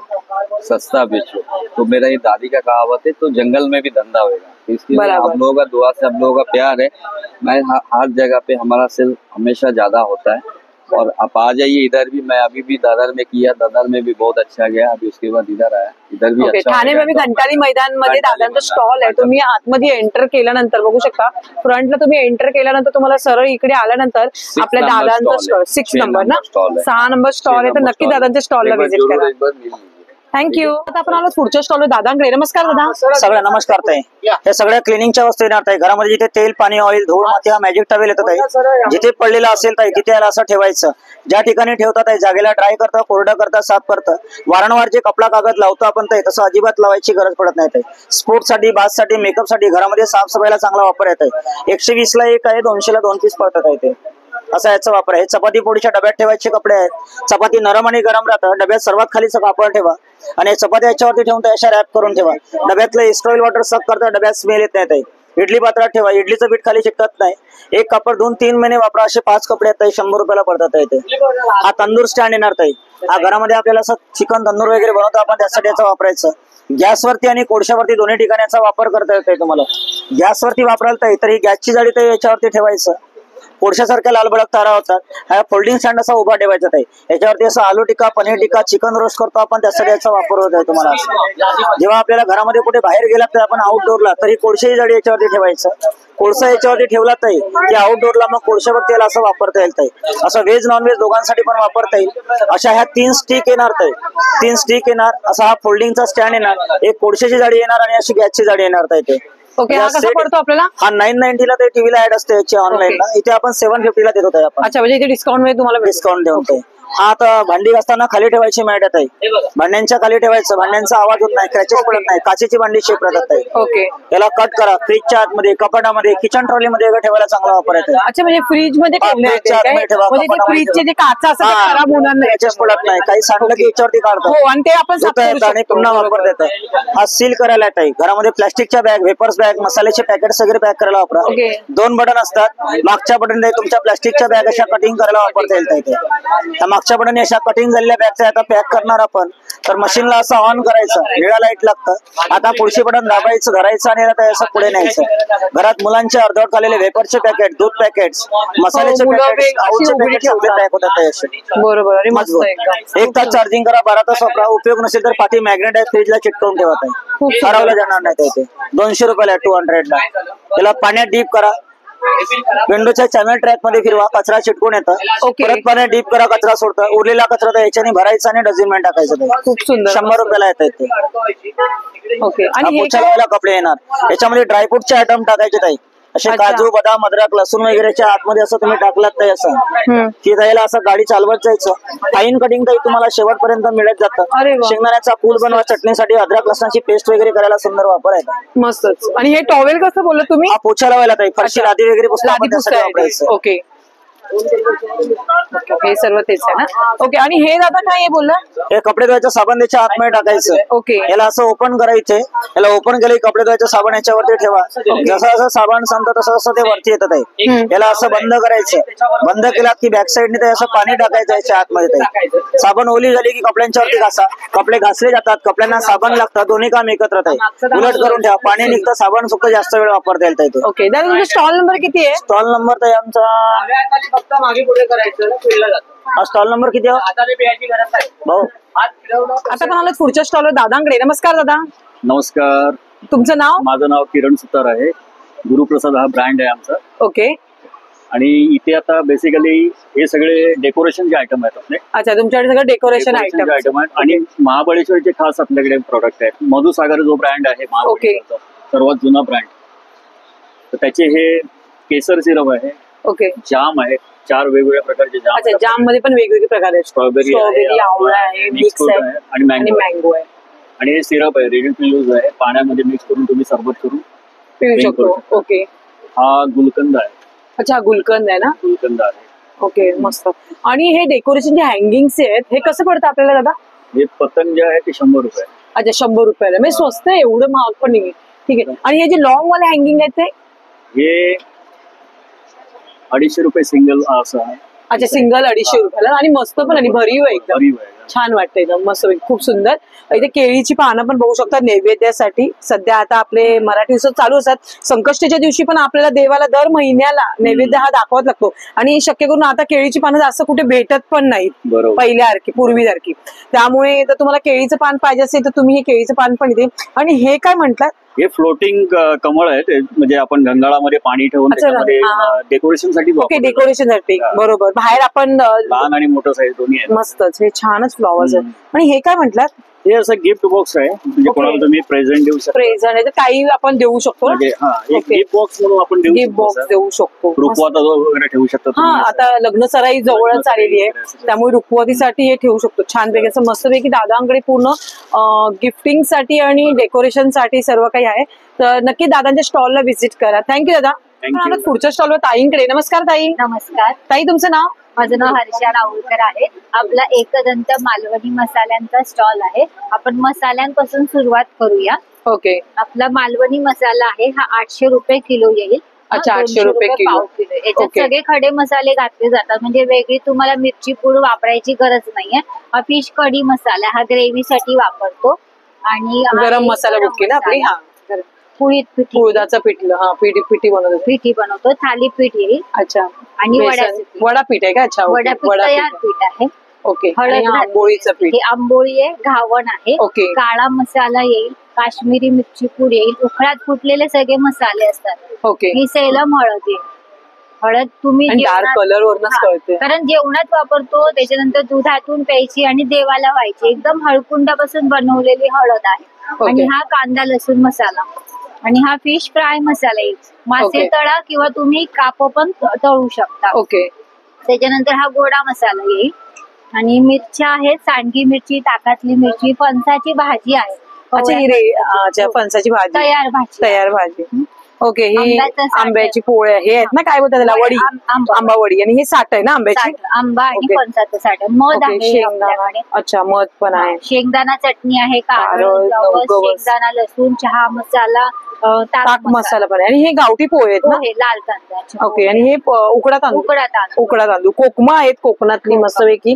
Speaker 14: सस्ता बेचो। तो मेरा ये दादी का कहावत है, तो जंगल में भी धंधा होगा। इसके लिए हम लोगों का दुआ से, हम लोगों का प्यार है। मैं हर जगह पे हमारा सेल हमेशा ज्यादा होता है। और आप आ जाइए इधर भी, मैं अभी भी दादर में किया, दादर में भी बहुत अच्छा गया। अभी उसके बाद इधर आया, इधर भी अच्छा।
Speaker 1: ठाणे में भी घंटाली मैदान मध्ये दादांचा स्टॉल आहे। तुम्ही आतमध्ये एंटर केल्यानंतर बघू शकता, फ्रंटला तुम्ही एंटर केल्यानंतर तुम्हाला सरळ इकडे आल्यानंतर आपल्या दादांचा स्टॉल 6 नंबर ना, 6 नंबर स्टॉल आहे, तर नक्की दादांच्या स्टॉलला व्हिजिट करा। थँक्यू। आता आपण आलो पुढच्या स्टॉलवर दादांकडे। नमस्कार दादा।
Speaker 15: सगळ्या नमस्कार ताई। हे सगळ्या क्लिनिंगच्या वस्तू येणार ताई। घरामध्ये जिथे तेल, पाणी, ऑइल, धूळ, माती हा मॅजिक टॉवेल येतात ताई। जिथे पडलेला असेल ताई तिथे याला असं ठेवायचं। ज्या ठिकाणी ठेवतात ताई जागेला ड्राय करतं, कोरडं करतं, साफ करतं। वारंवार जे कपडा कागद लावतो आपण ताई, तसं अजिबात लावायची गरज पडत नाही ताई। स्पोर्ट्स साठी, बाथ साठी, मेकअप साठी घरामध्ये साफसफाईला चांगला वापर आहे ताई। 120 ला एक आहे, 200 ला 2 पीस पडतात ताई ते। असा याचा वापर आहे। चपाती पोळीच्या डब्यात ठेवायचे कपडे आहेत। चपाती नरम आणि गरम राहतं। डब्यात सर्वात खालीचं कापड ठेवा आणि चपाती याच्यावरती ठेवून अशा रॅप करून ठेवा। डब्यातलं इस्ट्रॉईल वॉटर सक करता, डब्यात स्मेल येत नाही ताई। इडली पात्रात ठेवा, इडलीचं पीठ खाली चिटकत नाही. एक कापड धुवून 3 महिने वापरा. असे 5 कपडे आहेत ताई, 100 रुपयाला पडतात इथे. हा तंदूर स्टँड येणार ताई. हा घरामध्ये आपल्याला असं चिकन तंदूर वगैरे बनवतो आपण, त्यासाठी याचा वापरायचं. गॅसवरती आणि कोळशावरती दोन्ही ठिकाणी याचा वापर करता येतोय तुम्हाला. गॅसवरती वापराल ताई तर ही गॅसची जाळी ताई याच्यावरती ठेवायचं. कोळशासारख्या लाल भडक तारा होतात. हा फोल्डिंग स्टँड असा उभा ठेवायचा ताई. याच्यावरती असं आलू टिक्का, पनीर टिक्का, चिकन रोस्ट करतो आपण, त्यासाठी याचा वापर होत आहे तुम्हाला. जेव्हा आपल्याला घरामध्ये कुठे बाहेर गेला तर आपण आउटडोअरला तरी कोळशाची जाळी याच्यावरती ठेवायचं. कोळसा याच्यावरती ठेवला ताई की आउटडोअरला मग कोळशावरती याला असं वापरता येईल ताई. असं व्हेज नॉनव्हेज दोघांसाठी पण वापरता येईल. अशा ह्या 3 स्टिक येणार ताई. 3 स्टिक येणार. असा हा फोल्डिंगचा स्टँड येणार. एक कोळशाची जाळी येणार आणि अशी गॅसची जाळी येणार ताई. ते
Speaker 1: ओके, हा कसा पडतो आपल्याला?
Speaker 15: हा 990 ला ते टीव्हीला ऍड असते याची ऑनलाईनला. इथे आपण 750 ला देत होतो आपण.
Speaker 1: अच्छा, म्हणजे इथे डिस्काउंट मध्ये तुम्हाला
Speaker 15: डिस्काउंट देऊन. हा आता भांडी घासताना खाली ठेवायची मॅट आहे. भांड्यांच्या खाली ठेवायचं, भांड्यांचा आवाज होत नाही, क्रॅचेस पडत नाही. काचेची भांडी शेप राहतात ताई.
Speaker 1: ओके,
Speaker 15: याला कट करा. फ्रीजच्या आतमध्ये, कपाटामध्ये, किचन ट्रॉली मध्ये ठेवायला चांगला वापर येतो.
Speaker 1: अच्छा, म्हणजे फ्रीज मध्ये फ्रीजचे जे काचा असतात ते खराब होणार नाही,
Speaker 15: क्रॅचेस पडत नाही. काही सांडलं की याच्यावरती काढतो.
Speaker 1: हो, आणि ते आपण साफ करू
Speaker 15: आणि
Speaker 1: शकतो.
Speaker 15: पुन्हा वापर देतात. हा सील करायला ताई. घरामध्ये प्लास्टिकच्या बॅग, वेपर्स बॅग, मसाल्याचे पॅकेट्स वगैरे पॅक करायला वापरा. 2 बटन असतात. मागच्या बटन तुमच्या प्लास्टिकच्या बॅग अशा कटिंग करायला वापरता येईल ताई. त्या मागच्या बटन अशा कटिंग झालेल्या बॅगचा आता पॅक करणार आपण तर मशीनला असं ऑन करायचं. निळा लाईट लागतं. आता पुढची बटन दाबायचं, धरायचं आणि याला असं पुढे न्यायचं. घरात मुलांचे अर्धवट खाल्लेले वेफरचे पॅकेट, दूध पॅकेट्स, मसाल्याचे पॅकेट, आऊटचे पॅकेट सगळे पॅक होतात असे.
Speaker 1: बरोबर, आणि मस्त एकदम.
Speaker 15: 1 तास चार्जिंग करा, 12 तास वापरा. उपयोग नसेल तर पाठी मॅग्नेट आहे, फ्रीजला चिटकवून ठेवा ताई. हरवला जाणार नाही ते. 200 रुपयाला 200 ला. त्याला पाण्यात डीप करा. विंडोच्या चॅनल ट्रॅक मध्ये फिरवा, कचरा चिटकून येतं. परत पाण्यात डीप करा, कचरा सोडतं. उरलेला कचरा तर याच्याने भरायचा आणि डस्टबिन टाकायचं.
Speaker 1: खूप सुंदर.
Speaker 15: 100 रुपयाला येतात ते.
Speaker 1: ओके, आणि
Speaker 15: पोछा कपडे येणार. याच्यामध्ये ड्रायफ्रूटचे आयटम टाकायचे ताई. असे काजू, बदाम, अद्रक, लसूण वगैरेच्या आतमध्ये असं तुम्ही टाकलात ताई असं की त्याला असं गाडी चालवत जायचं. फाईन कटिंग ताई तुम्हाला शेवटपर्यंत मिळत जातं. शेंगदाण्याचा पूल बनवा, चटणीसाठी अद्रक लसणाची पेस्ट वगैरे करायला सुंदर वापर आहे.
Speaker 1: मस्तच. आणि हे टॉवेल कसं बोललं तुम्ही?
Speaker 15: हा पोछा लावायला ताई. फरशी लादी वगैरे पुसला.
Speaker 1: ओके, हे सर्व तेच आहे ना. ओके, आणि हे दादा काय हे बोललं?
Speaker 15: हे कपडे धुवायचं साबण त्याच्या आतमध्ये टाकायचं.
Speaker 1: ओके,
Speaker 15: याला असं ओपन करायचंय. याला ओपन केलं कपडे धुवायचं साबण याच्यावरती ठेवा. जसं जसं साबण संपतं तसं तसं ते वरती येतात आहे. याला असं बंद करायचं. बंद केलात की बॅक साईडने ते असं पाणी टाकायचं याच्या आतमध्ये. साबण ओली झाली की कपड्यांच्यावरती घासा. कपडे घासले जातात, कपड्यांना साबण लागतं, दोन्ही काम एकत्र आहे. उलट करून ठेवा. पाणी निघतं, साबण सुद्धा जास्त वेळ वापरता येईल ताई.
Speaker 1: ओके, दादा तुमचा स्टॉल नंबर किती आहे?
Speaker 15: स्टॉल नंबर ताई आमचा
Speaker 5: फक्त मागे पुढे करायचं.
Speaker 15: स्टॉल नंबर किती आहे भाऊ?
Speaker 1: आता पण आलो पुढच्या स्टॉलवर दादांकडे. नमस्कार दादा.
Speaker 16: नमस्कार.
Speaker 1: तुमचं नाव?
Speaker 16: माझं नाव किरण सुतार आहे. गुरुप्रसाद हा ब्रँड आहे आमचा.
Speaker 1: ओके,
Speaker 16: आणि इथे आता बेसिकली हे सगळे डेकोरेशनचे आयटम आहेत आपले.
Speaker 1: अच्छा, तुमच्याकडे सगळं डेकोरेशन आयटम
Speaker 16: आहेत. आणि महाबळेश्वरचे खास आपल्याकडे प्रोडक्ट आहेत. मधुसागर जो ब्रँड आहे महाबळेश्वरचा सर्वात जुना ब्रँड, तर त्याचे हे केसर सिरप आहे.
Speaker 1: ओके,
Speaker 16: जाम आहे. 4 वेगवेगळ्या प्रकारचे जाम.
Speaker 1: अच्छा, जाम मध्ये पण वेगवेगळे प्रकार आहेत.
Speaker 16: स्ट्रॉबेरी
Speaker 1: आवळा आहे, मिक्स आहे
Speaker 16: आणि
Speaker 1: मँगो आहे.
Speaker 16: आणि हे सिरप आहे, रेडी टू यूज आहे. पाण्यामध्ये मिक्स करून तुम्ही सरबत करून
Speaker 1: पिऊ शकतो. ओके,
Speaker 16: हा गुलकंद आहे.
Speaker 1: अच्छा, गुलकंद आहे ना.
Speaker 16: गुलकंद आहे.
Speaker 1: ओके, मस्त. आणि हे डेकोरेशन जे हँगिंग्स आहेत हे कसं पडतं आपल्याला दादा?
Speaker 16: हे पतंग जे आहे ते 100 रुपये.
Speaker 1: अच्छा, 100 रुपयाला. म्हणजे स्वस्त आहे, एवढं महाग पण नाही. ठीक आहे. आणि हे जे लॉंग वाले हँगिंग आहेत ते?
Speaker 16: हे 250 रुपये सिंगल असं आहे.
Speaker 1: अच्छा, सिंगल 250 रुपयाला. आणि मस्त पण आणि भरीव आहे एकदम. छान वाटतं एकदम मस्त, खूप सुंदर. इथे केळीची पानं पण बघू शकता नैवेद्यासाठी. सध्या आता आपले मराठी उत्सव चालू असतात. संकष्टीच्या दिवशी पण आपल्याला देवाला दर महिन्याला नैवेद्य हा दाखवत लागतो. आणि शक्य करून आता केळीची पानं जास्त कुठे भेटत पण नाहीत पहिल्यासारखी, पूर्वीसारखी. त्यामुळे जर तुम्हाला केळीचं पान पाहिजे असेल तर तुम्ही हे केळीचं पान पण इथे. आणि हे काय म्हंटल?
Speaker 16: हे फ्लोटिंग कमळ आहे. ते म्हणजे आपण गंगाळामध्ये पाणी ठेवून त्याच्यामध्ये डेकोरेशन साठी.
Speaker 1: ओके, डेकोरेशन साठी. बरोबर. बाहेर आपण
Speaker 16: लहान आणि मोठं साईज दोन्ही आहे.
Speaker 1: मस्तच. हे छानच फ्लॉवर्स आहेत. आणि हे काय म्हंटल?
Speaker 16: हे असं गिफ्ट बॉक्स आहे. म्हणजे कोणाला तुम्ही प्रेझेंट देऊ शकता.
Speaker 1: प्रेझेंट आहे तर काही आपण देऊ शकतो.
Speaker 16: गिफ्ट बॉक्स म्हणून आपण
Speaker 1: गिफ्ट बॉक्स देऊ शकतो.
Speaker 16: रुखवत वगैरे ठेवू शकतो.
Speaker 1: हा, आता लग्न सराई जवळच आलेली आहे, त्यामुळे रुखवतीसाठी हे ठेवू शकतो. छानपैकी असं मस्तपैकी दादांकडे पूर्ण गिफ्टिंग साठी आणि डेकोरेशन साठी सर्व काही आहे. तर नक्की दादांच्या स्टॉलला व्हिजिट करा. थँक्यू दादा.
Speaker 16: थँक्यू.
Speaker 1: पुढच्या स्टॉलवर ताईंकडे. नमस्कार ताई.
Speaker 17: नमस्कार
Speaker 1: ताई, तुमचं नाव?
Speaker 17: माझं नाव हर्षा राहुलकर आहे. आपला एकदंत मालवणी मसाल्यांचा स्टॉल आहे. आपण मसाल्यांपासून सुरुवात करूया.
Speaker 1: ओके.
Speaker 17: आपला मालवणी मसाला आहे हा 800 रुपये किलो येईल.
Speaker 1: अच्छा, 800 रुपये किलो.
Speaker 17: पाव किलो. याच्यात
Speaker 1: ओके.
Speaker 17: सगळे खडे मसाले घातले जातात, म्हणजे वेगळी तुम्हाला मिरची पूड वापरायची गरज नाहीये. हा फिश कढी मसाला हा ग्रेव्ही साठी वापरतो. आणि हा
Speaker 1: गरम
Speaker 17: आहे
Speaker 1: मसाला
Speaker 17: गरम
Speaker 1: बुक्की ना आपली.
Speaker 17: मसाला.
Speaker 1: हा,
Speaker 17: पुळीत पिठी
Speaker 1: उडदाचं पिठलं. हा, पिठी बनवतो.
Speaker 17: पिठी बनवतो. थालीपीठ येईल.
Speaker 1: अच्छा.
Speaker 17: आणि
Speaker 1: बेसन.
Speaker 17: वड्याचं पीठ.
Speaker 1: वडापीठ आहे का? अच्छा, ओके.
Speaker 17: वडापीठ तयार पीठ आहे.
Speaker 1: ओके.
Speaker 17: हळद
Speaker 1: आणि हा
Speaker 17: घातली.
Speaker 1: आंबोळीचं पीठ.
Speaker 17: हे आंबोळी आहे, घावण आहे.
Speaker 1: ओके.
Speaker 17: काळा मसाला येईल, काश्मीरी मिरची पूड येईल, उखळात फुटलेले सगळे मसाले असतात.
Speaker 1: ओके.
Speaker 17: ही सेलम हळद येईल. हळद तुम्ही
Speaker 1: आणि डार्क
Speaker 17: जेवणात-
Speaker 1: कलर वरनच
Speaker 17: हा,
Speaker 1: कळते.
Speaker 17: कारण जेवणात वापरतो, त्याच्यानंतर दुधातून प्यायची आणि देवाला व्हायची. एकदम हळकुंडापासून बनवलेली हळद आहे.
Speaker 1: ओके.
Speaker 17: आणि हा कांदा लसूण मसाला आणि हा फिश फ्राय मसाला येईल. मासे
Speaker 1: ओके.
Speaker 17: तळा किंवा तुम्ही काप पण तळू शकता.
Speaker 1: ओके.
Speaker 17: त्याच्यानंतर हा गोडा मसाला येईल. आणि मिरच्या आहेत, सांडगी मिरची, ताकातली मिरची, फणसाची भाजी आहे.
Speaker 1: अच्छा, ही अच्छा, फणसाची भाजी.
Speaker 17: तयार भाजी.
Speaker 1: तयार भाजी. ओके. ही
Speaker 17: आंब्याचं साठ.
Speaker 1: आंब्याची पोळ्या हे आहेत ना, काय बोलतात त्याला? वडी. आंबा वडी. आणि हे साठ आहे ना आंब्याची?
Speaker 17: साठ. आंबा आणि
Speaker 1: ओके.
Speaker 17: फणसाचं साठ. मध
Speaker 1: ओके,
Speaker 17: आहे
Speaker 1: शेंगदाणा.
Speaker 17: आपल्याकडे.
Speaker 1: अच्छा, मध पण आहे.
Speaker 17: शेंगदाणा चटणी आहे, कारळ,
Speaker 1: कारळ,
Speaker 17: जवस,
Speaker 1: गवस.
Speaker 17: शेंगदाणा लसूण, चहा मसाला,
Speaker 1: ताक मसाला पण आहे. आणि हे गावठी पोहे आहेत ना?
Speaker 17: पोहे, लाल तांदळाचे
Speaker 1: ओके. आणि हे उकडा तांदूळ.
Speaker 17: उकडा तांदूळ.
Speaker 1: उकडा तांदूळ. कोकमा आहेत कोकणातली मस्तपैकी.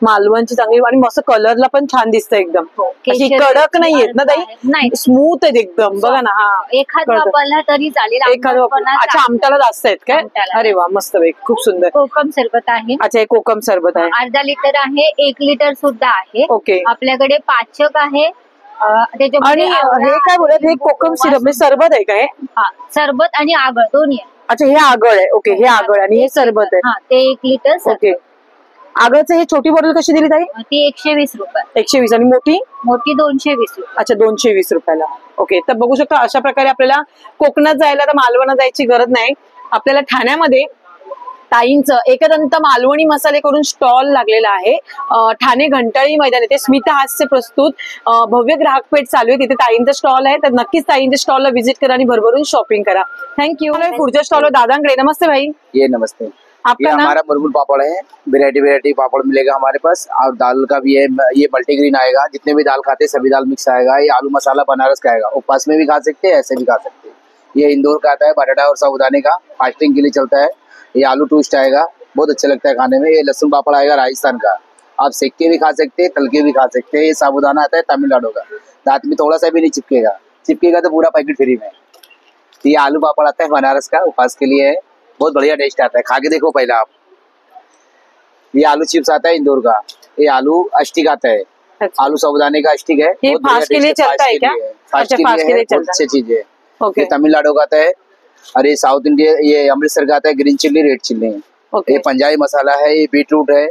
Speaker 1: मालवणची चांगली. आणि मस्त कलरला पण छान दिसतं एकदम. अशी
Speaker 17: केशर
Speaker 1: कडक नाहीयेत ना ताई?
Speaker 17: नाही.
Speaker 1: स्मूथ आहेत एकदम. बघा ना. हा,
Speaker 17: एखाद
Speaker 1: कळतं.
Speaker 17: वापरला तरी चालेल.
Speaker 1: एखादं
Speaker 17: आंबटपणा
Speaker 1: अच्छा,
Speaker 17: चालेल.
Speaker 1: आमटाला जास्त आहेत काय?
Speaker 17: आमटाला.
Speaker 1: अरे वा, मस्त पैकी. खूप सुंदर.
Speaker 17: कोकम सरबत आहे.
Speaker 1: अच्छा, हे कोकम सरबत आहे.
Speaker 17: अर्धा लिटर आहे, 1 लिटर सुद्धा आहे.
Speaker 1: ओके.
Speaker 17: आपल्याकडे पाचक आहे.
Speaker 1: आणि
Speaker 17: त्याच्यामध्ये
Speaker 1: हे काय बोलत? हे कोकम सिरप म्हणजे सरबत आहे का हे?
Speaker 17: हा, सरबत आणि आगळ दोन्ही आहे.
Speaker 1: अच्छा, हे आगळ आहे. ओके, हे आगळ आणि हे सरबत आहे.
Speaker 17: हा, ते 1 लिटर सरबत.
Speaker 1: ओके. आगळचं हे छोटी बॉटल कशी दिली ताई?
Speaker 17: ती 120 रुपये.
Speaker 1: 120. आणि मोठी?
Speaker 17: मोठी 220 रुपये.
Speaker 1: अच्छा, 220 रुपयाला. ओके. तर बघू शकता अशा प्रकारे आपल्याला कोकणात जायला तर मालवणात जायची गरज नाही. आपल्याला ठाण्यामध्ये ताईंचं एकदंत मालवणी मसाले करून स्टॉल लागलेला आहे. ठाणे घंटाळी मैदान येथे स्मिता हास्य प्रस्तुत भव्य ग्राहक पेठ चालू आहे. तिथे ताईंचा स्टॉल आहे. तर नक्कीच ताईंच्या स्टॉलला व्हिजिट करा आणि भरभरून शॉपिंग करा. थँक्यू. पुढच्या स्टॉलवर दादांकडे. नमस्ते भाई.
Speaker 18: ये नमस्ते.
Speaker 1: आपका
Speaker 18: ये
Speaker 1: नाम?
Speaker 18: हमारा मुरमुर पापड़ है. वेरायटी पापड़ मिलेगा हमारे पास. और दाल का भी है. ये मल्टीग्रेन आएगा. जितने भी दाल खाते हैं सभी दाल मिक्स आएगा. ये आलू मसाला बनारस का आएगा. उपवास में भी खा सकते हैं, ऐसे भी खा सकते हैं. ये इंदौर का आता है, बटाटा और साबुदाने का, फास्टिंग के लिए चलता है. ये आलू टोस्ट आएगा, बहुत अच्छा लगता है खाने में. ये लहसुन पापड़ आएगा राजस्थान का. आप सेक के भी खा सकते हैं, तल के भी खा सकते हैं. ये साबुदाना आता है तमिलनाडु का. दांत में थोड़ा सा भी नहीं चिपकेगा. चिपकेगा तो पूरा पैकेट फ्री में. ये आलू पापड़ आता है बनारस का, उपवास के लिए है. बहुत बढ़िया टेस्ट आता है. खा के देखो पहले आप. ये आलू चिप्स आता है इंदौर का. ये आलू अस्टिक आता है. आलू साबुदाने का अस्टिक है.
Speaker 1: ये
Speaker 18: बहुत बढ़िया
Speaker 1: फास्ट के
Speaker 18: taste
Speaker 1: लिए
Speaker 18: है,
Speaker 1: चलता है
Speaker 18: फास्ट के
Speaker 1: क्या?
Speaker 18: लिए है. फास्ट
Speaker 1: अच्छा,
Speaker 18: के
Speaker 1: फास्ट के
Speaker 18: लिए
Speaker 1: लिए
Speaker 18: है, बहुत
Speaker 1: चलता
Speaker 18: अच्छी चीज है.
Speaker 1: ओके.
Speaker 18: ये तमिलनाडु का आता है. और ये साउथ इंडिया, ये अमृतसर का आता है ग्रीन चिल्ली, रेड चिल्ली. ये पंजाबी मसाला है. ये बीटरूट है.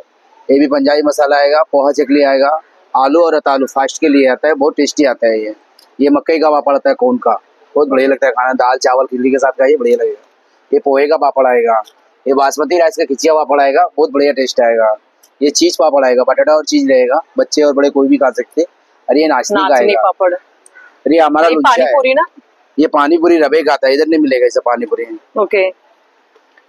Speaker 18: ये भी पंजाबी मसाला आएगा. पोहा चकली आएगा. आलू और रतालू फास्ट के लिए आता है. बहुत टेस्टी आता है ये मकई का पापड़ आता है कोन का. बहुत बढ़िया लगता है खाना. दाल चावल खिचड़ी के साथ खाइए, बढ़िया लगेगा. ये पोहे का पापड़ आएगा. ये बासमती राइस का खिचिया पापड़ आएगा. बहुत बढ़िया टेस्ट आएगा. ये चीज पापड़ आएगा. बटाटा और चीज रहेगा. बच्चे और बड़े कोई भी खा सकते. और ये नाचनी का आएगा.
Speaker 1: पापड़.
Speaker 18: और ये हमारा लुच्चा है.
Speaker 1: पानीपुरी ना?
Speaker 18: ये पानीपुरी रबे का आता है. इधर नहीं मिलेगा ऐसा पानीपुरी.
Speaker 1: ओके.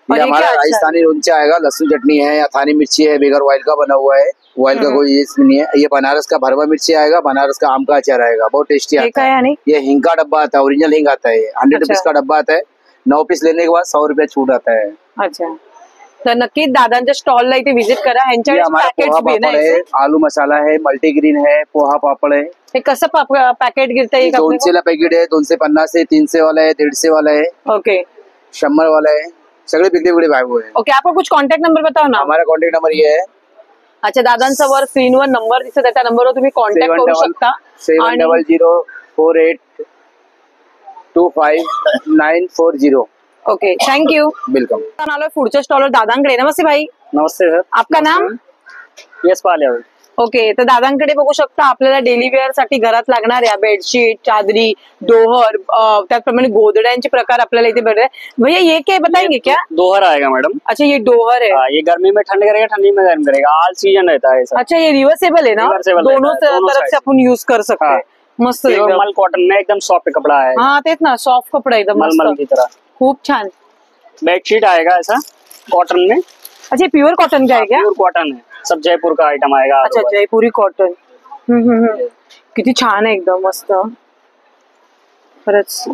Speaker 18: ये हमारा राजस्थानी लोंचा आएगा. लहसुन चटनी है, अथानी मिर्ची है, बगैर ऑयल का बना हुआ है. ऑयल का कोई इसमें नहीं है. ये बनारस का भरवा मिर्ची आएगा. बनारस का आम का अचार आएगा. बहुत टेस्टी आता है. ये हिंग का डब्बा आता है. ओरिजिनल हिंग आता है. 100 रुपीज का डब्बा आता है. 9 पीस लेने के बाद 100 रुपया छूट आता है.
Speaker 1: अच्छा. तर नक्कीच दादांच्या स्टॉलला इथे व्हिजिट करा.
Speaker 18: ये
Speaker 1: ह्यांच्याकडे
Speaker 18: हमारा
Speaker 1: पॅकेट्स
Speaker 18: पोहा
Speaker 1: भी
Speaker 18: पापड़ है, आलू मसाला है, मल्टीग्रीन है, पोहा पापड़ है.
Speaker 1: हे कसं पॅकेट गिरता येईल
Speaker 18: 200 ला पैकेट है. 250 है, 300 वाला है, 150 वाला है.
Speaker 1: ओके.
Speaker 18: 100 वाला है. सगळे बिगड़े बिगड़े भाव है.
Speaker 1: ओके. आपका कुछ कॉन्टॅक्ट नंबर बताओ ना.
Speaker 18: हमारा कॉन्टॅक्ट नंबर ये है.
Speaker 1: अच्छा, दादांचा वर स्क्रीनवर नंबर दिसत आहे. त्या नंबरवर तुम्ही कॉन्टॅक्ट करू शकता.
Speaker 18: 7004825940.
Speaker 1: ओके. थँक्यू.
Speaker 18: वेलकम.
Speaker 1: आलोय पुढच्या स्टॉलवर दादांकडे. नमस्ते भाई.
Speaker 16: नमस्ते सर.
Speaker 1: आपका नाम?
Speaker 16: यस पाल.
Speaker 1: ओके. तर दादांकडे बघू शकता आपल्याला डेली वेअर साठी घरात लागणाऱ्या बेडशीट, चादरी, डोहर, त्याचप्रमाणे गोदड्यांचे प्रकार आपल्याला इथे भेटत. भैया ये क्या बताएंगे क्या?
Speaker 16: दोहर आएगा मैडम.
Speaker 1: अच्छा, ये डोहर है.
Speaker 16: ये गर्मी में ठंड करेगा, ठंडी में गर्म करेगा. ऑल सीजन रहता है.
Speaker 1: अच्छा, ये रिवर्सेबल है ना? दोनों तरफ से अपन यूज कर सकते हैं. मस्त.
Speaker 16: मल कॉटन में एकदम सॉफ्ट कपड़ा है.
Speaker 1: हाँ, तेच ना, सॉफ्ट कपडा एकदम
Speaker 16: मलमल की तरह.
Speaker 1: खूप छान.
Speaker 19: बेडशीट आएगा ऐसा कॉटन में।
Speaker 1: अच्छा, प्योर कॉटन का है क्या?
Speaker 19: प्योर कॉटन है, सब जयपुर का आइटम आएगा।
Speaker 1: अच्छा, जयपुरी कॉटन। किती छान आहे, एकदम मस्त खरंच।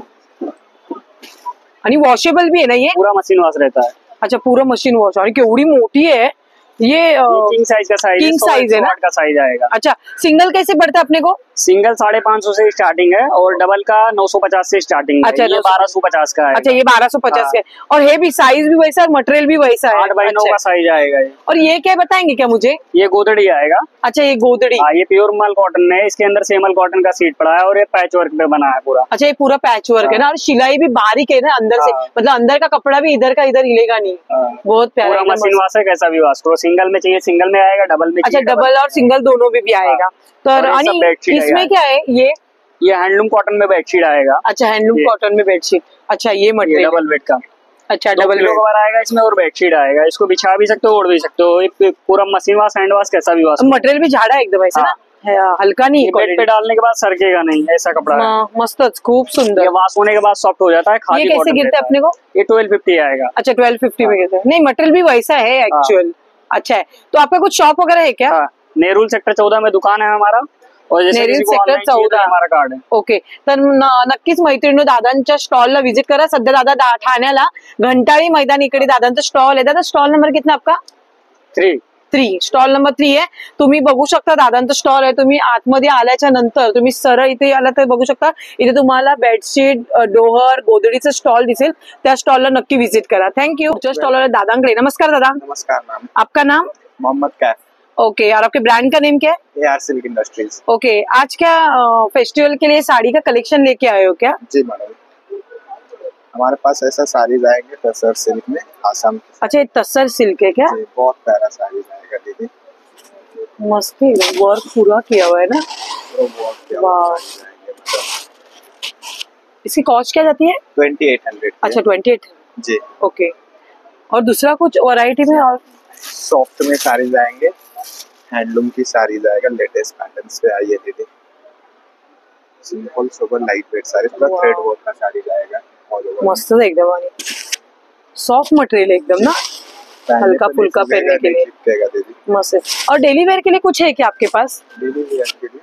Speaker 1: आणि वॉशेबल भी है ना ये?
Speaker 19: पूरा मशीन वॉश रहता है।
Speaker 1: अच्छा, पूरा मशीन वॉश। और केवढी मोटी है ये
Speaker 19: किंग साइज का साइज,
Speaker 1: किंग साइज है ना?
Speaker 19: का साइज आएगा।
Speaker 1: अच्छा, सिंगल कैसे पड़ता है अपने को?
Speaker 19: सिंगल 550 से स्टार्टिंग है और डबल का 950 से स्टार्टिंग है।
Speaker 1: अच्छा,
Speaker 19: ये 1250 का है।
Speaker 1: अच्छा, ये 1250 का है। और है भी, साइज भी वैसा है, मटेरियल भी वैसा है।
Speaker 19: 8x9 का साइज आएगा ये।
Speaker 1: और ये क्या बताएंगे क्या मुझे?
Speaker 19: ये गोदड़ी आएगा।
Speaker 1: अच्छा, ये गोदड़ी।
Speaker 19: ये प्योर मल कॉटन है, इसके अंदर सेमल कॉटन का सीट पड़ा है और ये पैच वर्क पे बना है पूरा।
Speaker 1: अच्छा, ये पूरा पैच वर्क है ना, और सिलाई भी बारीक है ना अंदर से, मतलब अंदर का कपड़ा भी इधर का इधर हिलेगा नहीं। बहुत प्यारा।
Speaker 19: पूरा मशीन वॉश है, कैसा भी वॉश करो। सिंगल में चाहिए सिंगल में आएगा, डबल में।
Speaker 1: अच्छा, डबल और सिंगल दोनों में भी आएगा। तो इसमें क्या है? ये
Speaker 19: हैंडलूम कॉटन में बेडशीट आएगा।
Speaker 1: अच्छा, हैंडलूम कॉटन में बेडशीट। अच्छा, ये मटेरियल
Speaker 19: डबल बेड का।
Speaker 1: अच्छा, डबल बेड
Speaker 19: कवर आएगा इसमें और बेडशीट आएगा। इसको बिछा भी सकते हो, ओढ़ भी सकते हो। ये पूरा मशीन वॉश, हैंड वॉश, कैसा भी वॉश।
Speaker 1: मटेरियल भी झाड़ा एकदम ऐसा ना, हल्का नहीं।
Speaker 19: बेड पे डालने के बाद सरकेगा नहीं, ऐसा कपड़ा है।
Speaker 1: मस्तच, खूप सुंदर।
Speaker 19: ये वॉश होने के बाद सॉफ्ट हो जाता है।
Speaker 1: ये कैसे गिरता है अपने को?
Speaker 19: ये 1250 आएगा।
Speaker 1: अच्छा, 1250 में गिरता है। नहीं, मटेरियल भी वैसा है एक्चुअल। अच्छा है। तो आपका कुछ शॉप वगैरह है क्या?
Speaker 19: नेहरू सेक्टर 14 में दुकान है हमारा। और
Speaker 1: नेहरू सेक्टर 14
Speaker 19: हमारा कार्ड है।
Speaker 1: ओके, तर नक्कीच मैत्रिणी दादांच्या स्टॉलला व्हिजिट करा। सध्या दादा ठाण्याला घंटाळी मैदान इकडे दादांचा स्टॉल आहे। दादा, स्टॉल नंबर कितना आपका? 3 स्टॉल नंबर 3 आहे। तुम्ही बघू शकता दादांचा स्टॉल आहे। तुम्ही आतमध्ये आल्याच्या नंतर तुम्ही सरळ इथे आला तर बघू शकता, इथे तुम्हाला बेडशीट, डोहर, गोदडीचं स्टॉल दिसेल। त्या स्टॉलला नक्की व्हिजिट करा। थँक्यू। स्टॉलला दादांकडे। नमस्कार दादा।
Speaker 10: नमस्कार मैम।
Speaker 1: आपका नाम?
Speaker 10: मोहम्मद कैफ।
Speaker 1: ओके, और आपके ब्रांड का नेम क्या है?
Speaker 10: AR silk industries.
Speaker 1: ओके, आज क्या फेस्टिवल के लिए साड़ी का कलेक्शन लेके आए हो क्या?
Speaker 10: जी मैडम, हमारे पास ऐसा साड़ीज आएंगे तसर सिल्क में, आसाम।
Speaker 1: अच्छा, ये तसर सिल्क है क्या?
Speaker 10: बहुत प्यारा साड़ीज आएगा दीदी।
Speaker 1: मस्त है, वर्क पूरा किया हुआ है ना। वाह, इसकी कॉस्ट क्या जाती है?
Speaker 10: 2800।
Speaker 1: अच्छा, 28
Speaker 10: जी।
Speaker 1: ओके, और दूसरा कुछ वैरायटी में? और
Speaker 10: सॉफ्ट में साड़ीज आएंगे, हैंडलूम की साड़ीज आएगा, लेटेस्ट पैटर्न्स पे आइए दीदी। Simple sober light weight sari, पूरा थ्रेड वर्क का साड़ी आएगा।
Speaker 1: मस्त है एकदम, सॉफ्ट मटेरियल एकदम ना, हल्का फुल्का पहनने के लिए
Speaker 10: दीदी।
Speaker 1: मस्त है। और डेली वेयर के लिए कुछ है क्या आपके पास?
Speaker 10: डेली वेयर के लिए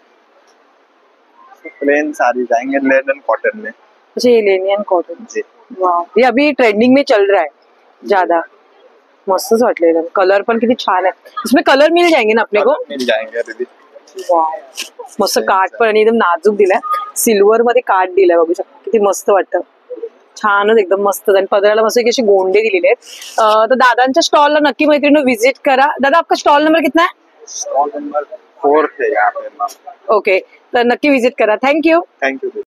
Speaker 10: प्लेन साड़ीज आएंगे लेनिन कॉटन में।
Speaker 1: अच्छा, ये लेनिन कॉटन।
Speaker 10: जी।
Speaker 1: वाह, ये अभी ट्रेंडिंग में चल रहा है ज्यादा। मस्तच वाटले एकदम। कलर पण किती छान है। इसमें कलर मिल जाएंगे ना अपने को?
Speaker 10: मिल जाएंगे दीदी।
Speaker 1: वाव, मस्त काठ पण आणि एकदम नाजूक दिलाय, सिल्वर मध्ये काठ दिलाय, बघू शकता किती मस्त वाटतं। छानच एकदम मस्त। आणि पदराला मस्त असे गोंडे दिलेले आहेत। तर दादांच्या स्टॉलला नक्की मैत्रिणी व्हिजिट करा। दादा, आपका स्टॉल नंबर कितना है?
Speaker 10: स्टॉल नंबर 4 है यहाँ पे।
Speaker 1: ओके, तर नक्की व्हिजिट करा। थँक्यू।
Speaker 10: थँक्यू।